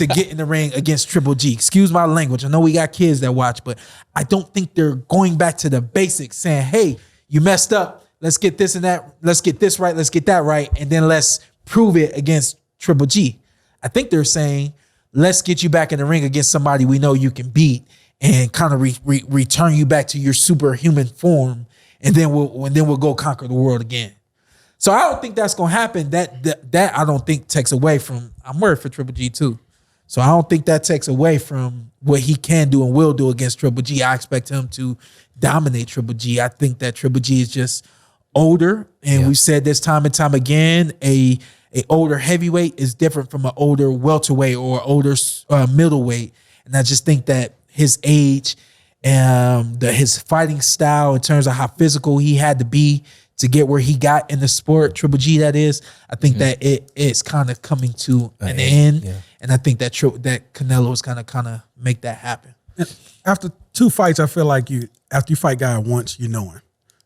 get in the ring against Triple G. Excuse my language. I know we got kids that watch, but I don't think they're going back to the basics saying, hey, you messed up. Let's get this and that. Let's get this right. Let's get that right. And then let's prove it against Triple G. I think they're saying, let's get you back in the ring against somebody we know you can beat and kind of return you back to your superhuman form. And then we'll go conquer the world again. So I don't think that's gonna happen. That I don't think takes away from. I'm worried for Triple G too. So I don't think that takes away from what he can do and will do against Triple G. I expect him to dominate Triple G. I think that Triple G is just older, and we've said this time and time again. A older heavyweight is different from an older welterweight or older middleweight, and I just think that his age and his fighting style in terms of how physical he had to be to get where he got in the sport, Triple G that is, I think that it is kind of coming to an end. Yeah. And I think that Canelo is going to kind of make that happen. After 2 fights, I feel like after you fight guy once, you know him.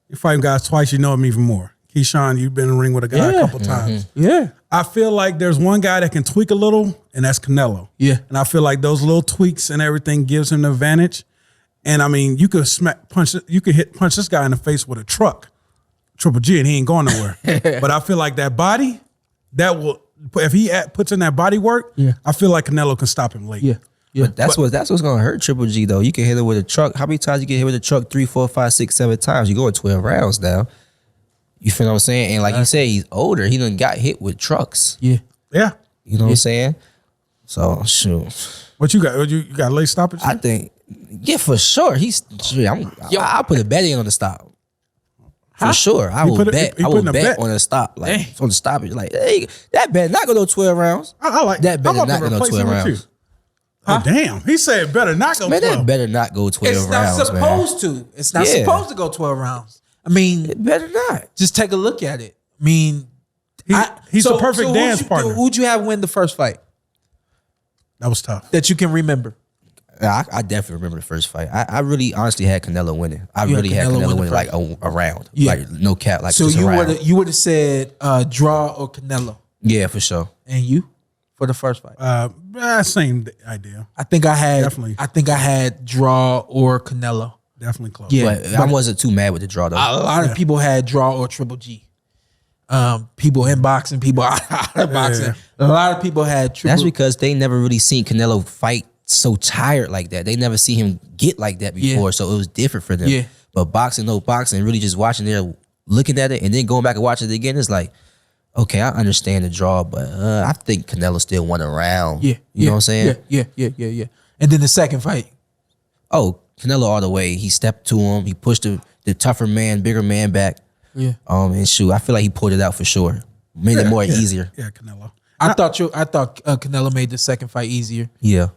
You fight guys twice, you know him even more. Keyshawn, you've been in the ring with a guy a couple times. Yeah. I feel like there's one guy that can tweak a little, and that's Canelo. Yeah. And I feel like those little tweaks and everything gives him the advantage. And I mean, you could punch this guy in the face with a truck. Triple G, and he ain't going nowhere. But I feel like that body, if he puts in that body work, I feel like Canelo can stop him late. Yeah. But that's what's gonna hurt Triple G though. You can hit him with a truck. How many times you get hit with a truck? 3, 4, 5, 6, 7 times. You go in 12 rounds now. You feel what I'm saying? And like you said, he's older. He done got hit with trucks. Yeah. Yeah. You know what I'm saying? So shoot. What you got? You got late stoppage? I think, for sure. I'll put a bet in on the stop. For sure. I will bet on a stop. Like on the stoppage. Like, hey, that bet not gonna go 12 rounds. I like that bet not gonna go 12 rounds. Oh damn. He said better not go 12. That better not go 12 rounds. It's not supposed to. It's not supposed to go 12 rounds. I mean, it better not. Just take a look at it. I mean, he's a perfect dance partner. Who'd you have win the first fight? That was tough. That you can remember. I definitely remember the first fight. I really honestly had Canelo winning. I really had Canelo winning like a round. Yeah. Like no cap. Like so just you would have said draw or Canelo. Yeah, for sure. And you for the first fight? Same idea. I think I had draw or Canelo. Definitely close. Yeah, but I wasn't too mad with the draw though. A lot of people had draw or Triple G. People in boxing, people out of boxing. A lot of people had Triple. That's because they never really seen Canelo fight so tired like that. They never see him get like that before, so it was different for them. Yeah. But boxing, really just watching there, looking at it, and then going back and watching it again, it's like, okay, I understand the draw, but I think Canelo still won a round. Yeah. You know what I'm saying? Yeah. And then the second fight. Oh, Canelo all the way. He stepped to him. He pushed the tougher man, bigger man back. Yeah. And shoot, I feel like he pulled it out for sure. Made it more easier. Yeah, Canelo. I thought Canelo made the second fight easier. Yeah.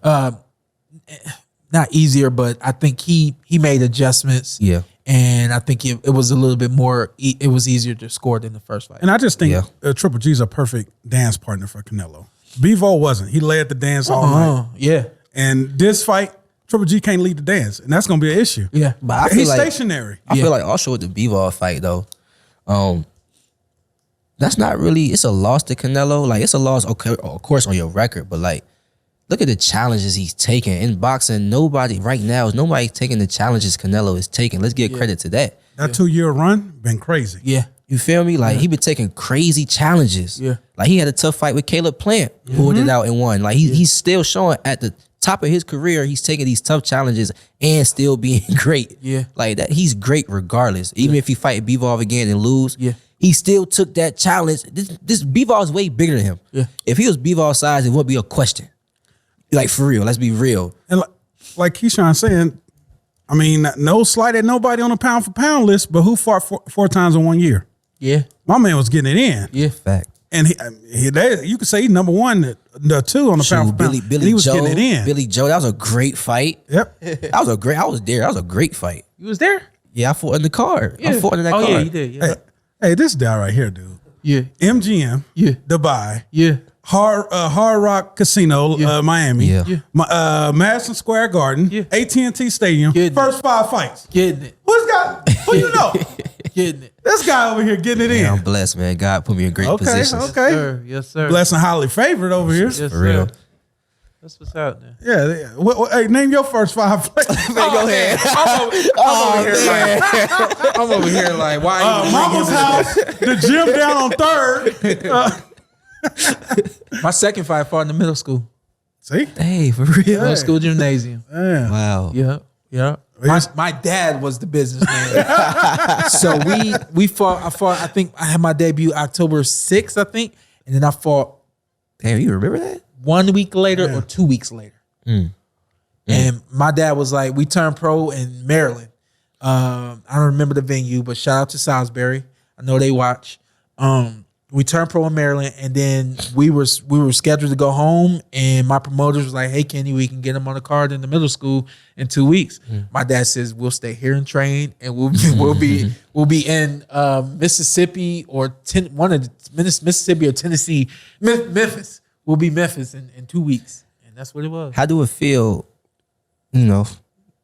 Not easier, but I think he made adjustments. Yeah. And I think it was a little bit more. It was easier to score than the first fight. And I just think Triple G's a perfect dance partner for Canelo. Bivol wasn't. He led the dance all night. Yeah. And this fight, Triple G can't lead the dance, and that's gonna be an issue. Yeah. But he's stationary. I feel like also with the Bivol fight though, that's not really. It's a loss to Canelo. Like it's a loss, okay, of course, on your record, but like, look at the challenges he's taking in boxing. Nobody's taking the challenges Canelo is taking. Let's give credit to that. That 2-year run been crazy. Yeah. You feel me? Like he been taking crazy challenges. Yeah. Like he had a tough fight with Caleb Plant, pulled it out and won. Like he's still showing at the top of his career, he's taking these tough challenges and still being great. Yeah. Like that, he's great regardless. Even if he fight Bivol again and lose, he still took that challenge. This Bivol is way bigger than him. Yeah. If he was Bivol size, it wouldn't be a question. Like, for real, let's be real. And like Keyshawn saying, I mean, no slight at nobody on the pound for pound list, but who fought four times in 1 year? Yeah. My man was getting it in. Yeah. Fact. And you could say he's number one, the two on the pound for pound. Billy he was Joe, getting it in. Billy Joe, that was a great fight. Yep. I was there. That was a great fight. You was there? Yeah, I fought in the card. Yeah. I fought in that card. Oh, yeah, you did. Yeah. Hey, this guy right here, dude. Yeah. MGM. Yeah. Dubai. Yeah. Hard Rock Casino, Miami. Yeah. Madison Square Garden. Yeah. AT&T Stadium. Getting First 5 fights. Getting it. Who's got? Who you know? Getting it. This guy over here getting it in. Yeah, I'm blessed, man. God put me in great positions. Okay. Sir. Yes, sir. Blessed and highly favored over here. Yes, For real. sir. That's what's happening. Yeah. Hey, name your first 5 plays. Go ahead. I'm over here like, why? Mama's house. The gym down on 3rd. My second fight fought in the middle school. See? Hey, for real. Middle school gymnasium. Yeah. Wow. Yeah. Yeah. My dad was the businessman. So we fought. I think I had my debut October 6th, I think. And then I fought Damn, you remember that? 1 week later or 2 weeks later. And my dad was like, we turned pro in Maryland. I don't remember the venue, but shout out to Salisbury. I know they watch. We turned pro in Maryland, and then we were scheduled to go home, and my promoters was like, hey, Kenny, we can get him on the card in the middle school in 2 weeks. My dad says, we'll stay here and train, and we'll be in Mississippi or Mississippi or Tennessee, Memphis. We'll be Memphis in 2 weeks, and that's what it was. How do it feel,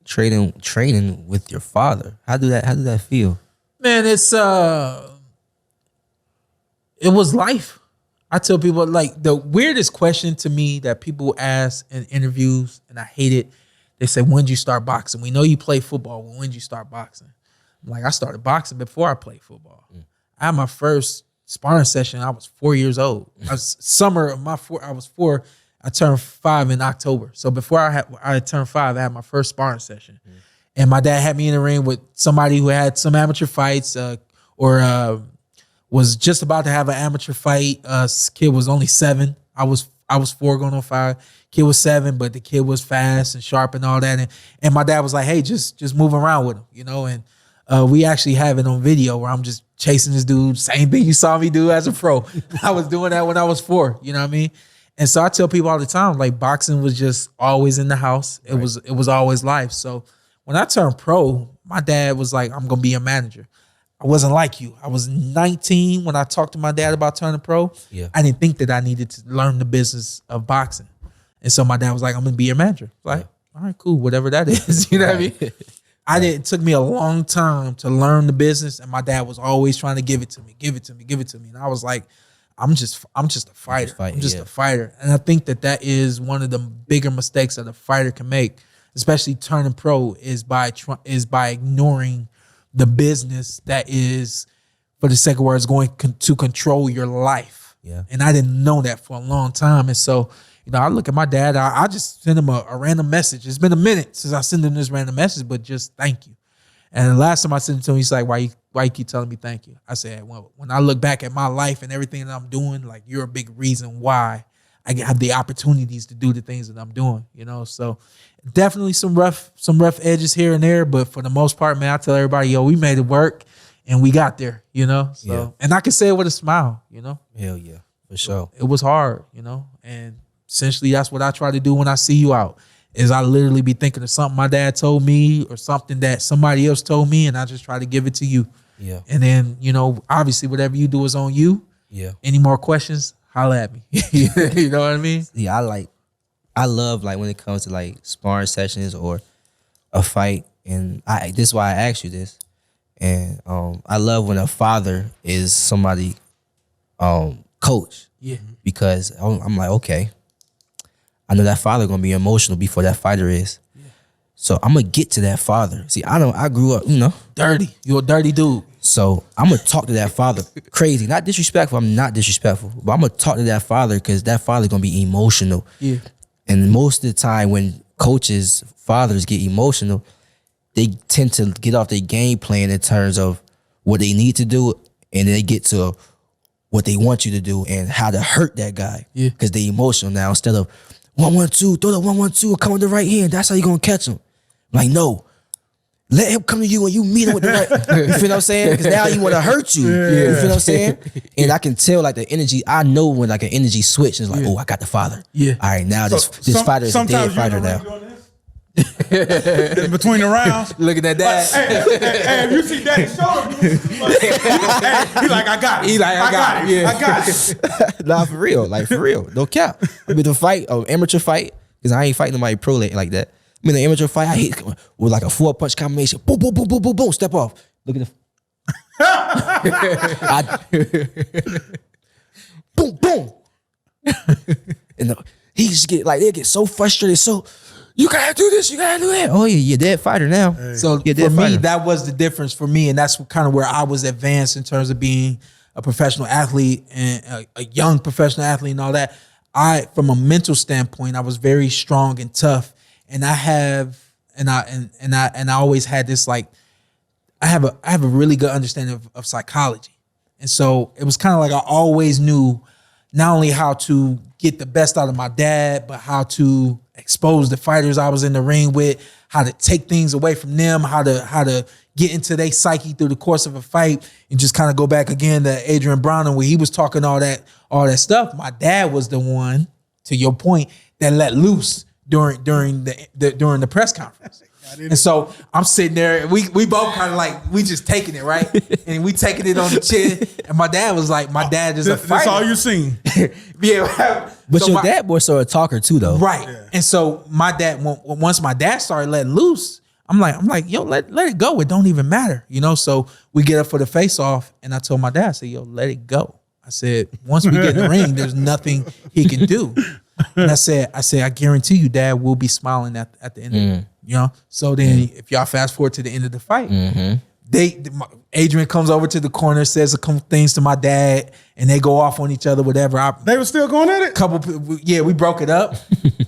training with your father? How do that feel? Man, it was life. I tell people, like, the weirdest question to me that people ask in interviews, and I hate it, they say, when did you start boxing? We know you play football. When did you start boxing? I'm like, I started boxing before I played football. I had my first sparring session. I was 4 years old. I was I was 4. I turned 5 in October. So before I turned 5, I had my first sparring session. And my dad had me in the ring with somebody who had some amateur fights or was just about to have an amateur fight. Kid was only 7. I was 4 going on 5. Kid was 7, but the kid was fast and sharp and all that. And my dad was like, hey, just move around with him, And we actually have it on video where I'm just chasing this dude. Same thing you saw me do as a pro. I was doing that when I was 4. You know what I mean? And so I tell people all the time, like, boxing was just always in the house. It was always life. So when I turned pro, my dad was like, I'm gonna be a manager. I wasn't like you. I was 19 when I talked to my dad about turning pro. Yeah. I didn't think that I needed to learn the business of boxing. And so my dad was like, I'm going to be your manager. Like, all right, cool, whatever that is. You know what I mean? It took me a long time to learn the business, and my dad was always trying to give it to me. And I was like, I'm just a fighter. I'm just a fighter. And I think that is one of the bigger mistakes that a fighter can make, especially turning pro, is by ignoring the business that is, for the sake of words, going to control your life. Yeah. And I didn't know that for a long time. And so, I look at my dad, I just send him a random message. It's been a minute since I sent him this random message, but just thank you. And the last time I sent it to him, he's like, why you keep telling me thank you? I said, well, when I look back at my life and everything that I'm doing, like, you're a big reason why I have the opportunities to do the things that I'm doing, So definitely some rough edges here and there, but for the most part, man, I tell everybody, we made it work and we got there, So, Yeah. And I can say it with a smile, Hell yeah, for sure. It was hard, and essentially that's what I try to do when I see you out, is I literally be thinking of something my dad told me or something that somebody else told me, and I just try to give it to you. Yeah. And then, obviously whatever you do is on you. Yeah. Any more questions, holla at me. You know what I mean? Yeah, I love, like, when it comes to, like, sparring sessions or a fight, and this is why I asked you this. And I love when a father is somebody coach. Yeah. Because I'm like, okay, I know that father gonna be emotional before that fighter is. Yeah. So I'm gonna get to that father. See, I grew up, Dirty. You're a dirty dude. So I'm gonna talk to that father crazy. Not disrespectful, I'm not disrespectful. But I'm gonna talk to that father because that father gonna be emotional. Yeah. And most of the time when coaches, fathers get emotional, they tend to get off their game plan in terms of what they need to do and they get to what they want you to do and how to hurt that guy. Yeah. Because they emotional now. Instead of 1-1-2, throw the 1-1-2, come with the right hand. That's how you gonna catch him. Like, no. Let him come to you and you meet him with the right. You feel what I'm saying? Because now he want to hurt you. You feel what I'm saying? And I can tell like the energy. I know when like an energy switch is like, oh, I got the father. Yeah. All right, now this fighter is a dead fighter now. In between the rounds. Looking at that. Hey, if you see Daddy's shoulder, he's like, I got it. He like, I got it. Yeah. I got it. Nah, for real. Like, for real. No cap. I mean, the fight, amateur fight, because I ain't fighting nobody pro like that. I mean, the amateur fight, I hit with like a 4-punch combination. Boom, boom, boom, boom, boom, boom. Step off. Look at the... boom, boom. And he just get like, they get so frustrated. So, you gotta do this, you gotta do that. Oh yeah, you're a dead fighter now. Hey. So for me, that was the difference for me. And that's kind of where I was advanced in terms of being a professional athlete and a young professional athlete and all that. From a mental standpoint, I was very strong and tough. And I always had this like, I have a really good understanding of psychology. And so it was kind of like I always knew not only how to get the best out of my dad, but how to expose the fighters I was in the ring with, how to take things away from them, how to get into their psyche through the course of a fight, and just kind of go back again to Adrian Brown where he was talking all that stuff. My dad was the one, to your point, that let loose during the press conference. And so I'm sitting there, we both kind of like, we just taking it, right? And we taking it on the chin. And my dad was like, my dad is a fighter. That's all you seen. Yeah. But so your dad was sort of a talker too, though. Right. Yeah. And so my dad, once my dad started letting loose, I'm like, yo, let it go. It don't even matter, you know? So we get up for the face off, and I told my dad, I said, yo, let it go. I said, once we get in the ring, there's nothing he can do. And I said, I guarantee you, Dad will be smiling at the end of it. You know? So then if y'all fast forward to the end of the fight, Adrian comes over to the corner, says a couple things to my dad, and they go off on each other, whatever. They were still going at it? We broke it up.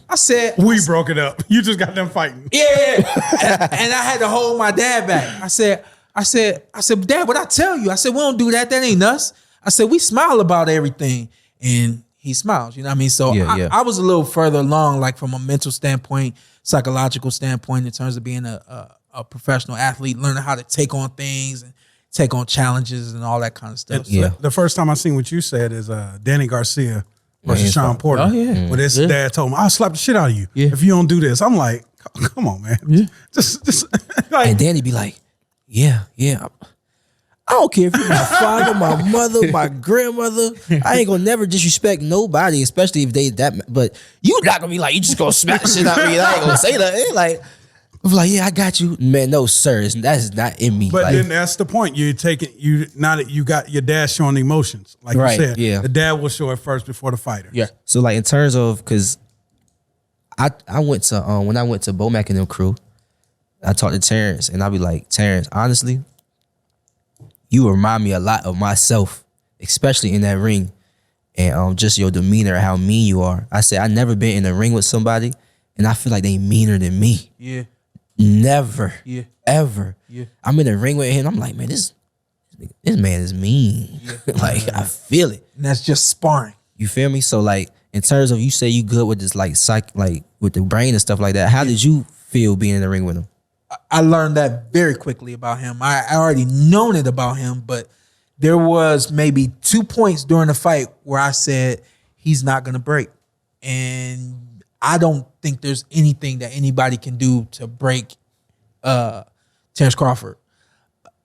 I said, we broke it up. You just got them fighting. Yeah. And I had to hold my dad back. I said, Dad, what I tell you? I said, we don't do that. That ain't us. I said, we smile about everything. And he smiles, you know what I mean? So I was a little further along, like from a mental standpoint, psychological standpoint, in terms of being a professional athlete, learning how to take on things and take on challenges and all that kind of stuff. So the first time I seen what you said is Danny Garcia versus Shawn Porter. Oh, yeah. Where his dad told him, I'll slap the shit out of you if you don't do this. I'm like, come on, man. Yeah. Just like, and Danny be like, yeah. I don't care if you're my father, my mother, my grandmother. I ain't gonna never disrespect nobody, especially if they that. But you not gonna be like, you just gonna smack shit out of me. I ain't gonna say that. Like, I'm like, yeah, I got you, man. No, sir, that's not in me. But like, then that's the point. You're taking now that you got your dad showing emotions, like you said. Yeah, the dad will show it first before the fighter. Yeah. So like in terms of, because I went to when I went to Bomac and them crew, I talked to Terrence and I be like, Terrence, honestly, you remind me a lot of myself, especially in that ring, and just your demeanor, how mean you are. I said I never been in a ring with somebody, and I feel like they meaner than me. Yeah. Never. Yeah. Ever. Yeah. I'm in a ring with him. I'm like, man, this man is mean. Yeah. Like I feel it. And that's just sparring. You feel me? So like in terms of, you say you good with this like like with the brain and stuff like that. How did you feel being in the ring with him? I learned that very quickly about him. I already known it about him, but there was maybe 2 points during the fight where I said he's not gonna break. And I don't think there's anything that anybody can do to break Terrence Crawford.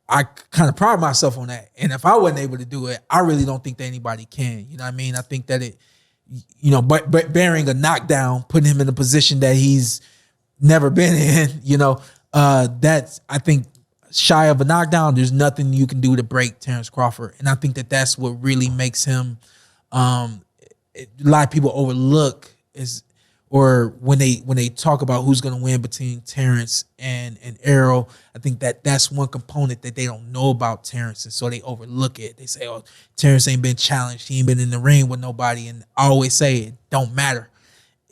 I kind of pride myself on that. And if I wasn't able to do it, I really don't think that anybody can. You know what I mean? I think that it, you know, but bearing a knockdown, putting him in a position that he's never been in, you know, that's, I think, shy of a knockdown, there's nothing you can do to break Terrence Crawford. And I think that that's what really makes him, a lot of people overlook is, or when they talk about who's going to win between Terrence and Errol, I think that that's one component that they don't know about Terrence, and so they overlook it. They say, oh, Terrence ain't been challenged. He ain't been in the ring with nobody. And I always say it don't matter.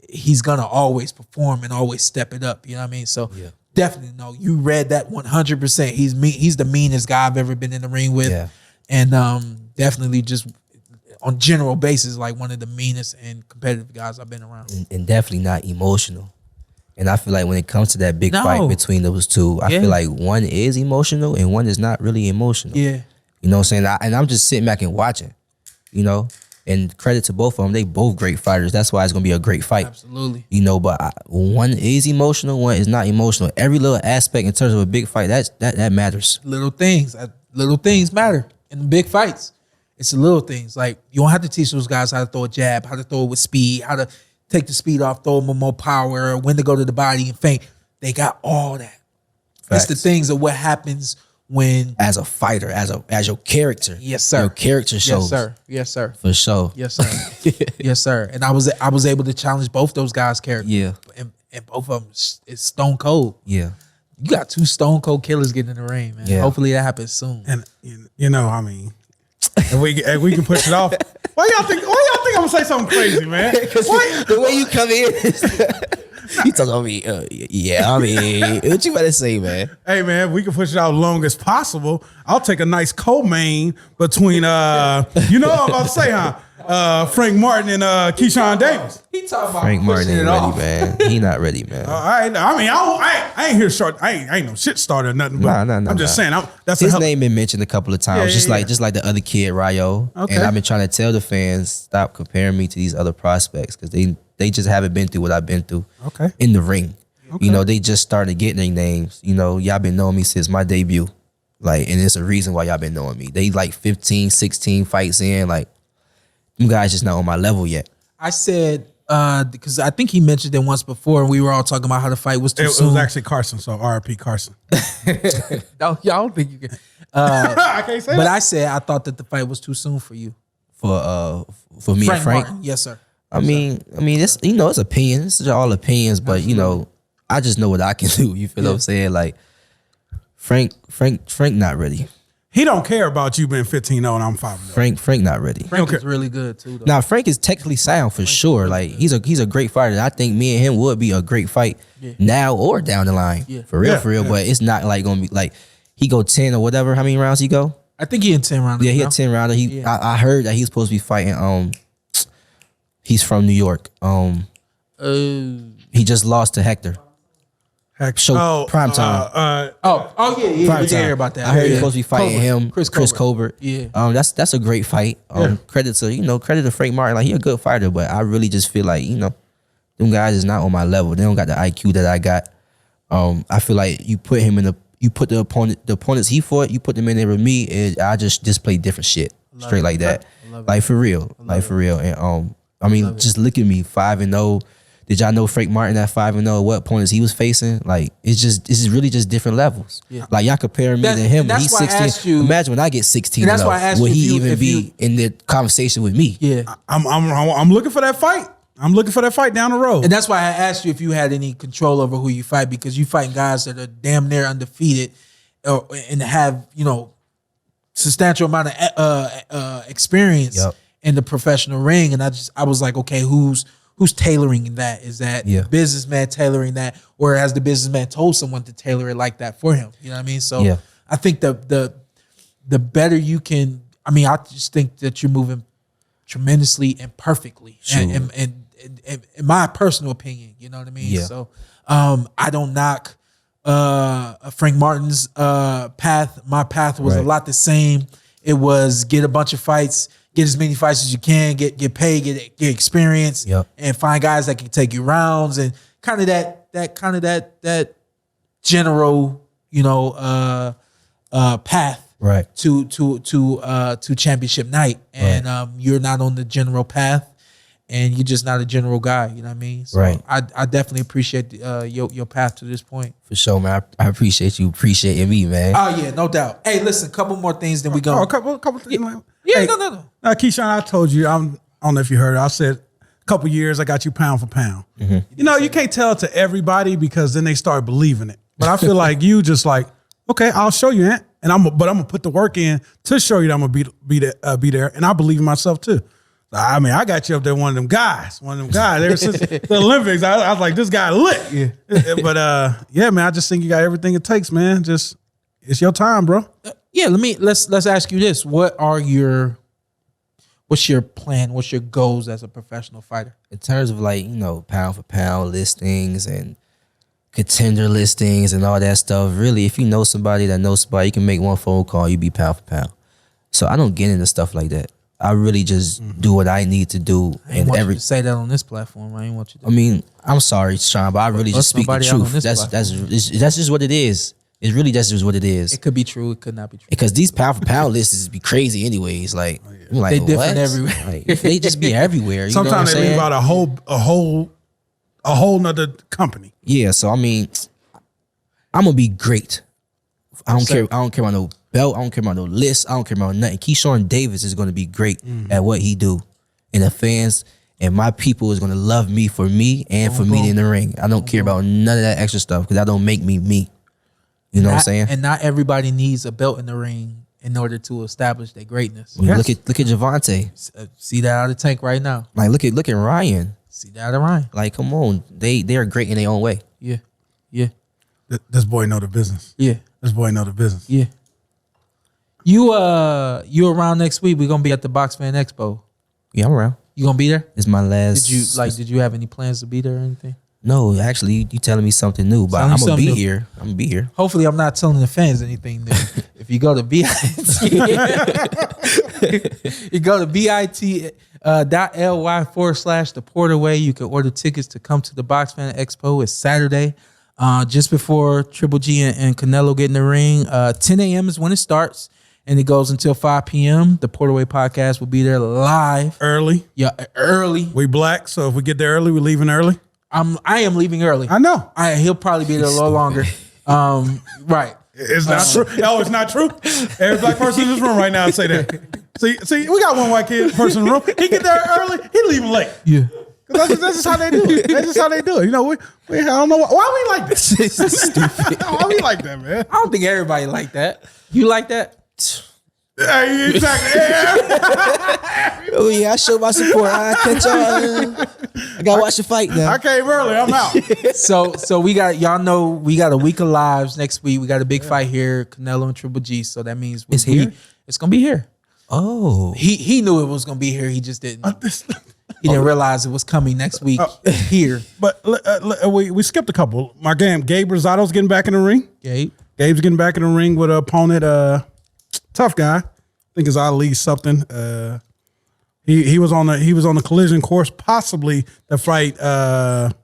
He's going to always perform and always step it up. You know what I mean? So definitely no, you read that 100%. He's the meanest guy I've ever been in the ring with. Yeah. and definitely just on general basis, like one of the meanest and competitive guys I've been around. And definitely not emotional. And I feel like when it comes to that big fight between those two, I feel like one is emotional and one is not really emotional. Yeah. You know what I'm saying? And I'm just sitting back and watching, you know? And credit to both of them. They both great fighters. That's why it's going to be a great fight. Absolutely. You know, but one is emotional, one is not emotional. Every little aspect in terms of a big fight, that matters. Little things matter in the big fights. It's the little things. Like, you don't have to teach those guys how to throw a jab, how to throw it with speed, how to take the speed off, throw them with more power, when to go to the body and feint. They got all that. Facts. It's the things of what happens when, as a fighter, as your character. Yes, sir. Your character shows. Yes, sir. Yes, sir. For sure. Yes, sir. Yes, sir. And I was able to challenge both those guys' characters. Yeah. And both of them is stone cold. Yeah. You got two stone cold killers getting in the ring, man. Yeah. Hopefully that happens soon. And you know, I mean, if we can push it off. Why y'all think I'm gonna say something crazy, man? The way you come in, you talking about me. Yeah, I mean, what you about to say, man? Hey, man, we can push it out as long as possible. I'll take a nice co-main between, you know what I'm about to say, huh? Frank Martin and Keyshawn Davis. He talking about Frank Martin pushing ain't it ready, off. man. He not ready, man. All right, I mean, I ain't here short. I ain't no shit starter or nothing. But Nah, I'm just saying, that's his a name been mentioned a couple of times, just like the other kid, Rayo. Okay. And I've been trying to tell the fans, stop comparing me to these other prospects because they just haven't been through what I've been through. Okay. In the ring. Okay. You know, they just started getting their names. You know, y'all been knowing me since my debut. Like, and it's a reason why y'all been knowing me. They like 15, 16 fights in. Like, them guys just not on my level yet. I said, because I think he mentioned it once before, and we were all talking about how the fight was too soon. It was actually Carson, so RIP Carson. No, y'all don't think you can. I can't say But that. I said I thought that the fight was too soon for you. For me and Frank. Martin. Yes, sir. I mean, it's, you know, it's opinions. It's all opinions, but you know, I just know what I can do. You feel what I'm saying? Like, Frank not ready. He don't care about you being 15-0 and I'm 5-0. Frank not ready. Frank is really good too, though. Now Frank is technically sound for sure. Like, he's a great fighter. I think me and him would be a great fight now or down the line. Yeah. For real, Yeah, for real. yeah. But it's not like gonna be like he go 10 or whatever. How many rounds he go? I think he in 10 rounds. Yeah, he now. a 10 rounder. I heard that he's supposed to be fighting. He's from New York. He just lost to Hector. Heck, Show prime time. Oh yeah, Prime we did time. hear about that. I heard he's Yeah. supposed to be fighting him, Chris Colbert. Yeah. That's a great fight. Credit to Frank Martin. Like, he a good fighter, but I really just feel like, you know, them guys is not on my level. They don't got the IQ that I got. I feel like you put the opponents he fought, you put them in there with me, and I just play different shit. Straight like that. Like, for real. Like, for real. And I mean, just look at me, 5-0. Did y'all know Frank Martin at 5-0? What opponents he was facing? Like, it's really just different levels. Yeah. Like, y'all comparing me to him. And that's He's why I 16. asked you- Imagine when I get 16. And that's why I asked will you he if you- even if be you- in the conversation with me? Yeah. I'm looking for that fight. I'm looking for that fight down the road. And that's why I asked you if you had any control over who you fight, because you fighting guys that are damn near undefeated and have, you know, substantial amount of experience in the professional ring. And I was like, okay, who's tailoring that? Is that the businessman tailoring that, or has the businessman told someone to tailor it like that for him? You know what I mean? So I think the better you can, I mean, I just think that you're moving tremendously and perfectly. Sure. And in my personal opinion, you know what I mean? Yeah. So I don't knock Frank Martin's path. My path was a lot the same. It was get a bunch of fights, get as many fights as you can, get paid, get experience, and find guys that can take you rounds, and kind of that general, you know, path to championship night. And you're not on the general path, and you're just not a general guy. You know what I mean? So I definitely appreciate your path to this point. For sure, man. I appreciate you appreciating me, man. Oh yeah, no doubt. Hey, listen, couple more things, then we go. A couple things. Yeah, Hey, no. Keyshawn, I told you, I don't know if you heard it. I said a couple years, I got you pound for pound. You know, you can't tell it to everybody because then they start believing it. But I feel like you just like, okay, I'll show you, Ant. But I'm gonna put the work in to show you that I'm gonna be there, and I believe in myself too. I mean, I got you up there, one of them guys. Ever since the Olympics, I was like, this guy lit. Yeah. But yeah, man, I just think you got everything it takes, man. Just, it's your time, bro. Yeah, let's ask you this. What's your plan? What's your goals as a professional fighter? In terms of like, pound for pound listings and contender listings and all that stuff, really, if you know somebody that knows somebody, you can make one phone call, you be pound for pound. So I don't get into stuff like that. I really just do what I need to do. I didn't want you to say that on this platform. I ain't want you to. I mean, I'm sorry, Shawn, but I really just speak the truth. That's just what it is. It's really just what it is. It could be true. It could not be true. Because these pound for pound lists be crazy anyways. Like, I'm like, they different everywhere. Like, they just be everywhere. Sometimes they leave out a whole nother company. Yeah, so I mean, I'm gonna be great. I don't care about no belt. I don't care about no list. I don't care about nothing. Keyshawn Davis is gonna be great at what he do, and the fans and my people is gonna love me for me and for me in the ring. I don't care about none of that extra stuff because that don't make me me. You know what I'm saying? And not everybody needs a belt in the ring in order to establish their greatness. Yes. Look at Javante. See that out of the tank right now. Like look at Ryan. See that out of Ryan. Like come on, they are great in their own way. Yeah. This boy know the business. Yeah. This boy know the business. Yeah. You around next week? We're gonna be at the Box Fan Expo. Yeah, I'm around. You gonna be there? It's my last. Did you have any plans to be there or anything? No, actually, you telling me something new, but I'm gonna be here. I'm gonna be here. Hopefully, I'm not telling the fans anything new. If you go to BIT, you go to bit.ly/the PorterWay. You can order tickets to come to the Box Fan Expo. It's Saturday, just before Triple G and Canelo get in the ring. 10 a.m. is when it starts, and it goes until 5 p.m. The PorterWay Podcast will be there live. Early. Yeah, early. We black, so if we get there early, we're leaving early. I am leaving early. I know. He'll probably be there a little longer. Right. It's not true. No, it's not true. Every black person in this room right now say that. See, we got one white person in the room. He get there early, he leaving late. Yeah. That's just how they do it. That's just how they do it. I don't know why we like this. Stupid. Why we like that, man? I don't think everybody like that. You like that? Hey, exactly. Oh yeah, I show my support. I catch y'all. I gotta watch the fight now. I came early. I'm out. So we got we got a week of lives next week. We got a big fight here, Canelo and Triple G. So that means it's here. It's gonna be here. Oh, he knew it was gonna be here. He just didn't. He didn't realize it was coming next week here. But we skipped a couple. My Gabe Rosado's getting back in the ring. Gabe's getting back in the ring with an opponent. Tough guy. I think it's Ali something. He was on the collision course, possibly to fight Canelo.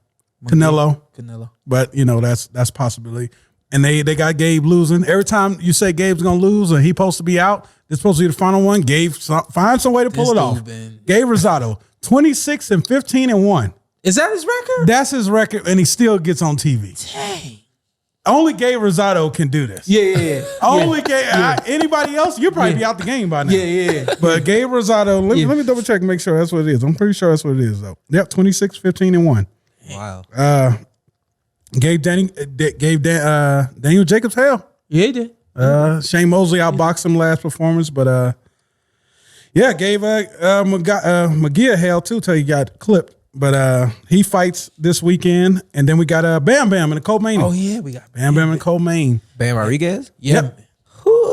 But that's possibility. And they got Gabe losing. Every time you say Gabe's gonna lose or he's supposed to be out, it's supposed to be the final one. Gabe find some way to pull it off. Gabe Rosado, 26-15-1. Is that his record? That's his record, and he still gets on TV. Dang. Only Gabe Rosado can do this. Yeah. Only Gabe. Anybody else, you'll probably be out the game by now. Yeah. But Gabe Rosado, let me double check and make sure that's what it is. I'm pretty sure that's what it is, though. Yep, 26-15-1. Wow. Daniel Jacobs hell. Yeah, he did. Shane Mosley outboxed him last performance, but gave McGee hell too till he got clipped. But he fights this weekend, and then we got Bam Bam in the co-main. Oh yeah, we got Bam Bam in co-main. Bam Rodriguez? Yeah. Yep.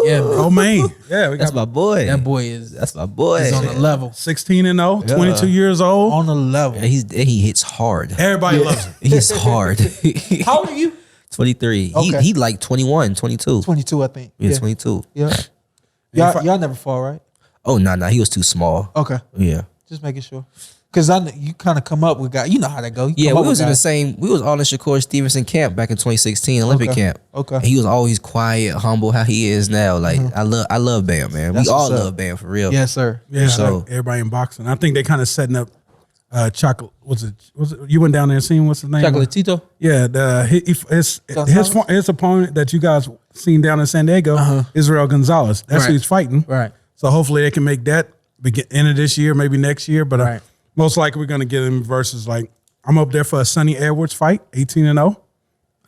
Yeah, co-main. Yeah, that's my boy. That's my boy. He's on the level. 16-0, 22 years old. On the level. Yeah, he hits hard. Everybody loves him. He hits hard. How old are you? 23. Okay. He like 21, 22. 22, I think. Yeah, 22. Yeah. Y'all never fought, right? Oh, no, he was too small. Okay. Yeah. Just making sure. Because you kind of come up with guys. You know how that go. Yeah, we was in the same. We was all in Shakur Stevenson camp back in 2016, Olympic camp. Okay. And he was always quiet, humble, how he is now. Like I love Bam, man. We all love Bam for real. Yes, sir. Yeah. So everybody in boxing. I think they kind of setting up. Chocolate. Was it? You went down there and seen what's his name? Chocolatito. Yeah. His opponent that you guys seen down in San Diego, Israel Gonzalez. That's who he's fighting. Right. So hopefully they can make that end of this year, maybe next year. But most likely we're gonna get him versus I'm up there for a Sonny Edwards fight, 18-0.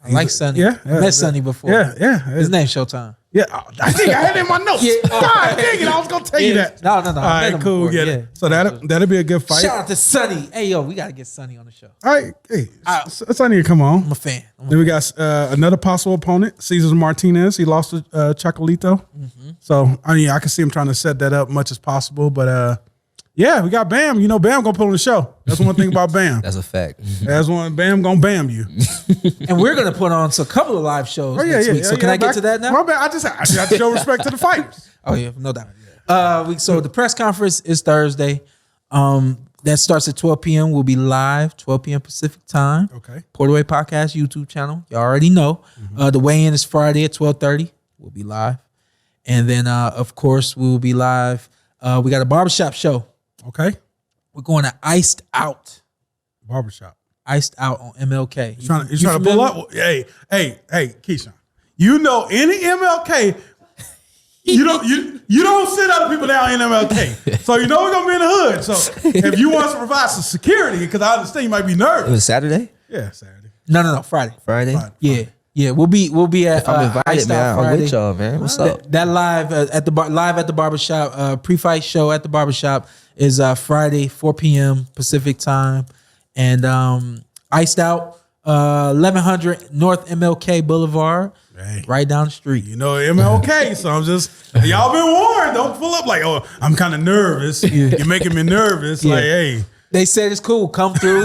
I like Sonny. Yeah. I met Sonny before. Yeah. His name's Showtime. Yeah, I think I had it in my notes. God dang it, I was gonna tell you that. No. All right, cool. Before, Yeah. So that'll be a good fight. Shout out to Sonny. Hey, yo, we gotta get Sonny on the show. All right, hey, Sonny, come on. I'm a fan. Then we got another possible opponent, Cesar Martinez. He lost to Chocolito. So I mean, I can see him trying to set that up much as possible. But yeah, we got Bam. You know, Bam gonna put on the show. That's one thing about Bam. That's a fact. That's one. Bam gonna bam you. And we're gonna put on a couple of live shows next week. So can I get to that now? My bad. I just have to show respect to the fighters. Oh yeah, no doubt. So the press conference is Thursday. That starts at 12 p.m. We'll be live 12 p.m. Pacific time. Okay. PorterWay Podcast YouTube channel. You already know. The weigh-in is Friday at 12:30. We'll be live, and then of course we will be live. We got a barbershop show. Okay. We're going to Iced Out. Barbershop. Iced Out on MLK. You trying to pull up? Hey, Keyshawn. You know any MLK? You don't sit other people down in MLK. So you know we're gonna be in the hood. So if you want to provide some security, because I understand you might be It nervous. was Saturday? Yeah, Saturday. No, Friday. Friday? Yeah. We'll be at I'm invited, Iced man. Out I'm Friday. with y'all, man. What's up? That live at the barbershop, pre-fight show at the barbershop is Friday, 4 p.m. Pacific time. And Iced Out, 1100 North MLK Boulevard, right down the street. You know MLK, so I'm just, y'all been warned. Don't pull up like, oh, I'm kind of nervous. You're making me nervous. Like, hey. They said it's cool. Come through.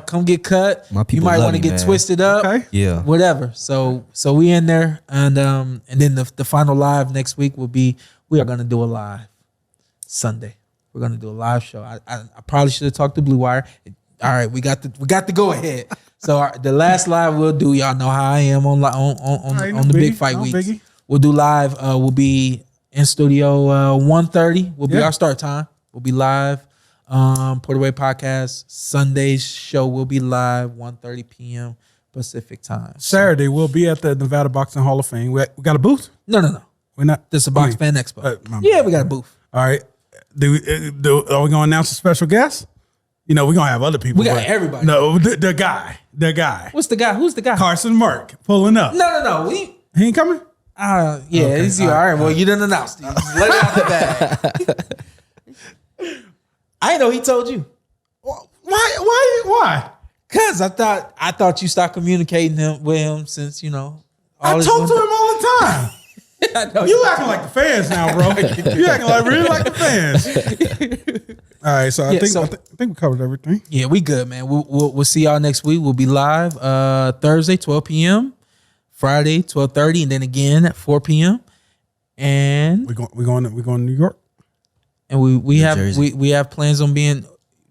Come get cut. My people you might love want to me, get man. twisted up. Okay. Yeah. Whatever. So we in there, and then the final live next week will be. We are gonna do a live Sunday. We're gonna do a live show. I probably should have talked to Blue Wire. All right, we got the go ahead. So the last live we'll do. Y'all know how I am on the big fight weeks. Biggie. We'll do live. We'll be in studio 1:30 will be our start time. We'll be live. PorterWay Podcast Sunday's show will be live 1:30 p.m. Pacific time. Saturday we'll be at the Nevada Boxing Hall of Fame. We got a booth? No. We're not. This is a Box Fan Expo. my Yeah, bad. we got a booth. All right. Are we going to announce a special guest? You know, we're going to have other people. We got but- everybody. No, the guy. What's the guy? Who's the guy? Carson Merck pulling up. No. He ain't coming? Yeah, Okay, it's you. All right. Well, you didn't announce it. Just let it out the bag. I know he told you. Why? Cause I thought you stopped communicating with him since all I this talk to went- him all the time. I know You acting like the fans now, bro. You acting like really like the fans. All right, so I think we covered everything. Yeah, we good, man. We'll see y'all next week. We'll be live Thursday, 12 p.m., Friday, 12:30, and then again at 4 p.m. And We going to New York. and we have Jersey. we have plans on being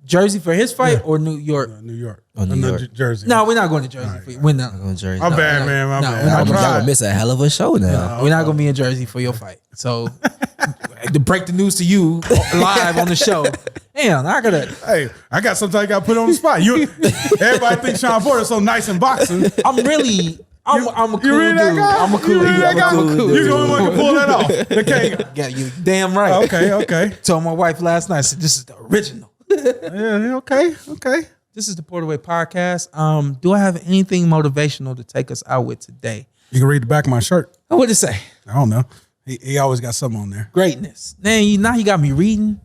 Jersey for his fight or New York. New York. Oh, New No, York. Jersey. No, we're not going to Jersey. For you. We're not. I'm going to Jersey. My bad, man. My no, bad. we're I not Y'all tried. gonna miss a hell of a show now. We're not gonna be in Jersey for your fight. So to break the news to you live on the show. Damn, I gotta. Hey, I got sometimes got put on the spot. Everybody thinks Shawn Porter's so nice in boxing. I'm a cool You really that dude. guy? I'm a cool You really dude. that guy? I'm a cool You the dude. only one can pull that off. The king. Yeah, you damn right. Okay. Told my wife last night. I said, "This is the original. Yeah, okay. This is the PorterWay Podcast." Do I have anything motivational to take us out with today? You can read the back of my shirt. What did it say? I don't know. He always got something on there. Greatness. Man, now you got me reading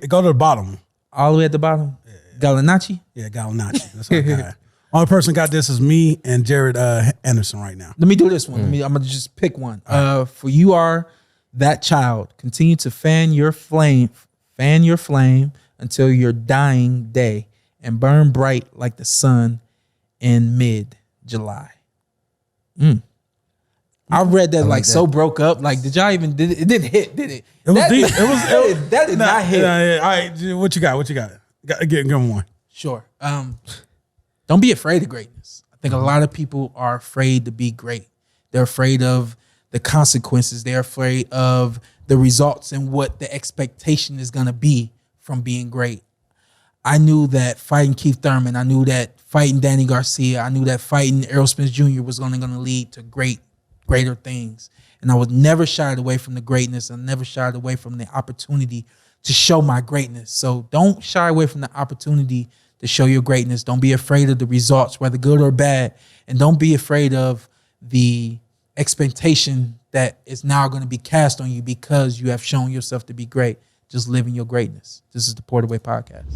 Go to the bottom. all the way at the bottom. Gallinacci. Yeah, Gallinacci. That's our guy. Only person got this is me and Jared Anderson right now. Let me do this one. I'm gonna just pick one. For you are that child. Continue to fan your flame until your dying day, and burn bright like the sun in mid-July. I read that like so broke up. Like, did y'all even did it didn't hit, did it? It was That- deep. It was that did not hit. Yeah. All right, what you got? Give him one. Sure. Don't be afraid of greatness. I think a lot of people are afraid to be great. They're afraid of the consequences. They're afraid of the results and what the expectation is going to be from being great. I knew that fighting Keith Thurman, I knew that fighting Danny Garcia, I knew that fighting Errol Spence Jr. was only going to lead to greater things. And I was never shied away from the greatness. I never shied away from the opportunity to show my greatness. So don't shy away from the opportunity to show your greatness. Don't be afraid of the results, whether good or bad. And don't be afraid of the expectation that is now going to be cast on you because you have shown yourself to be great. Just living your greatness. This is the PorterWay Podcast.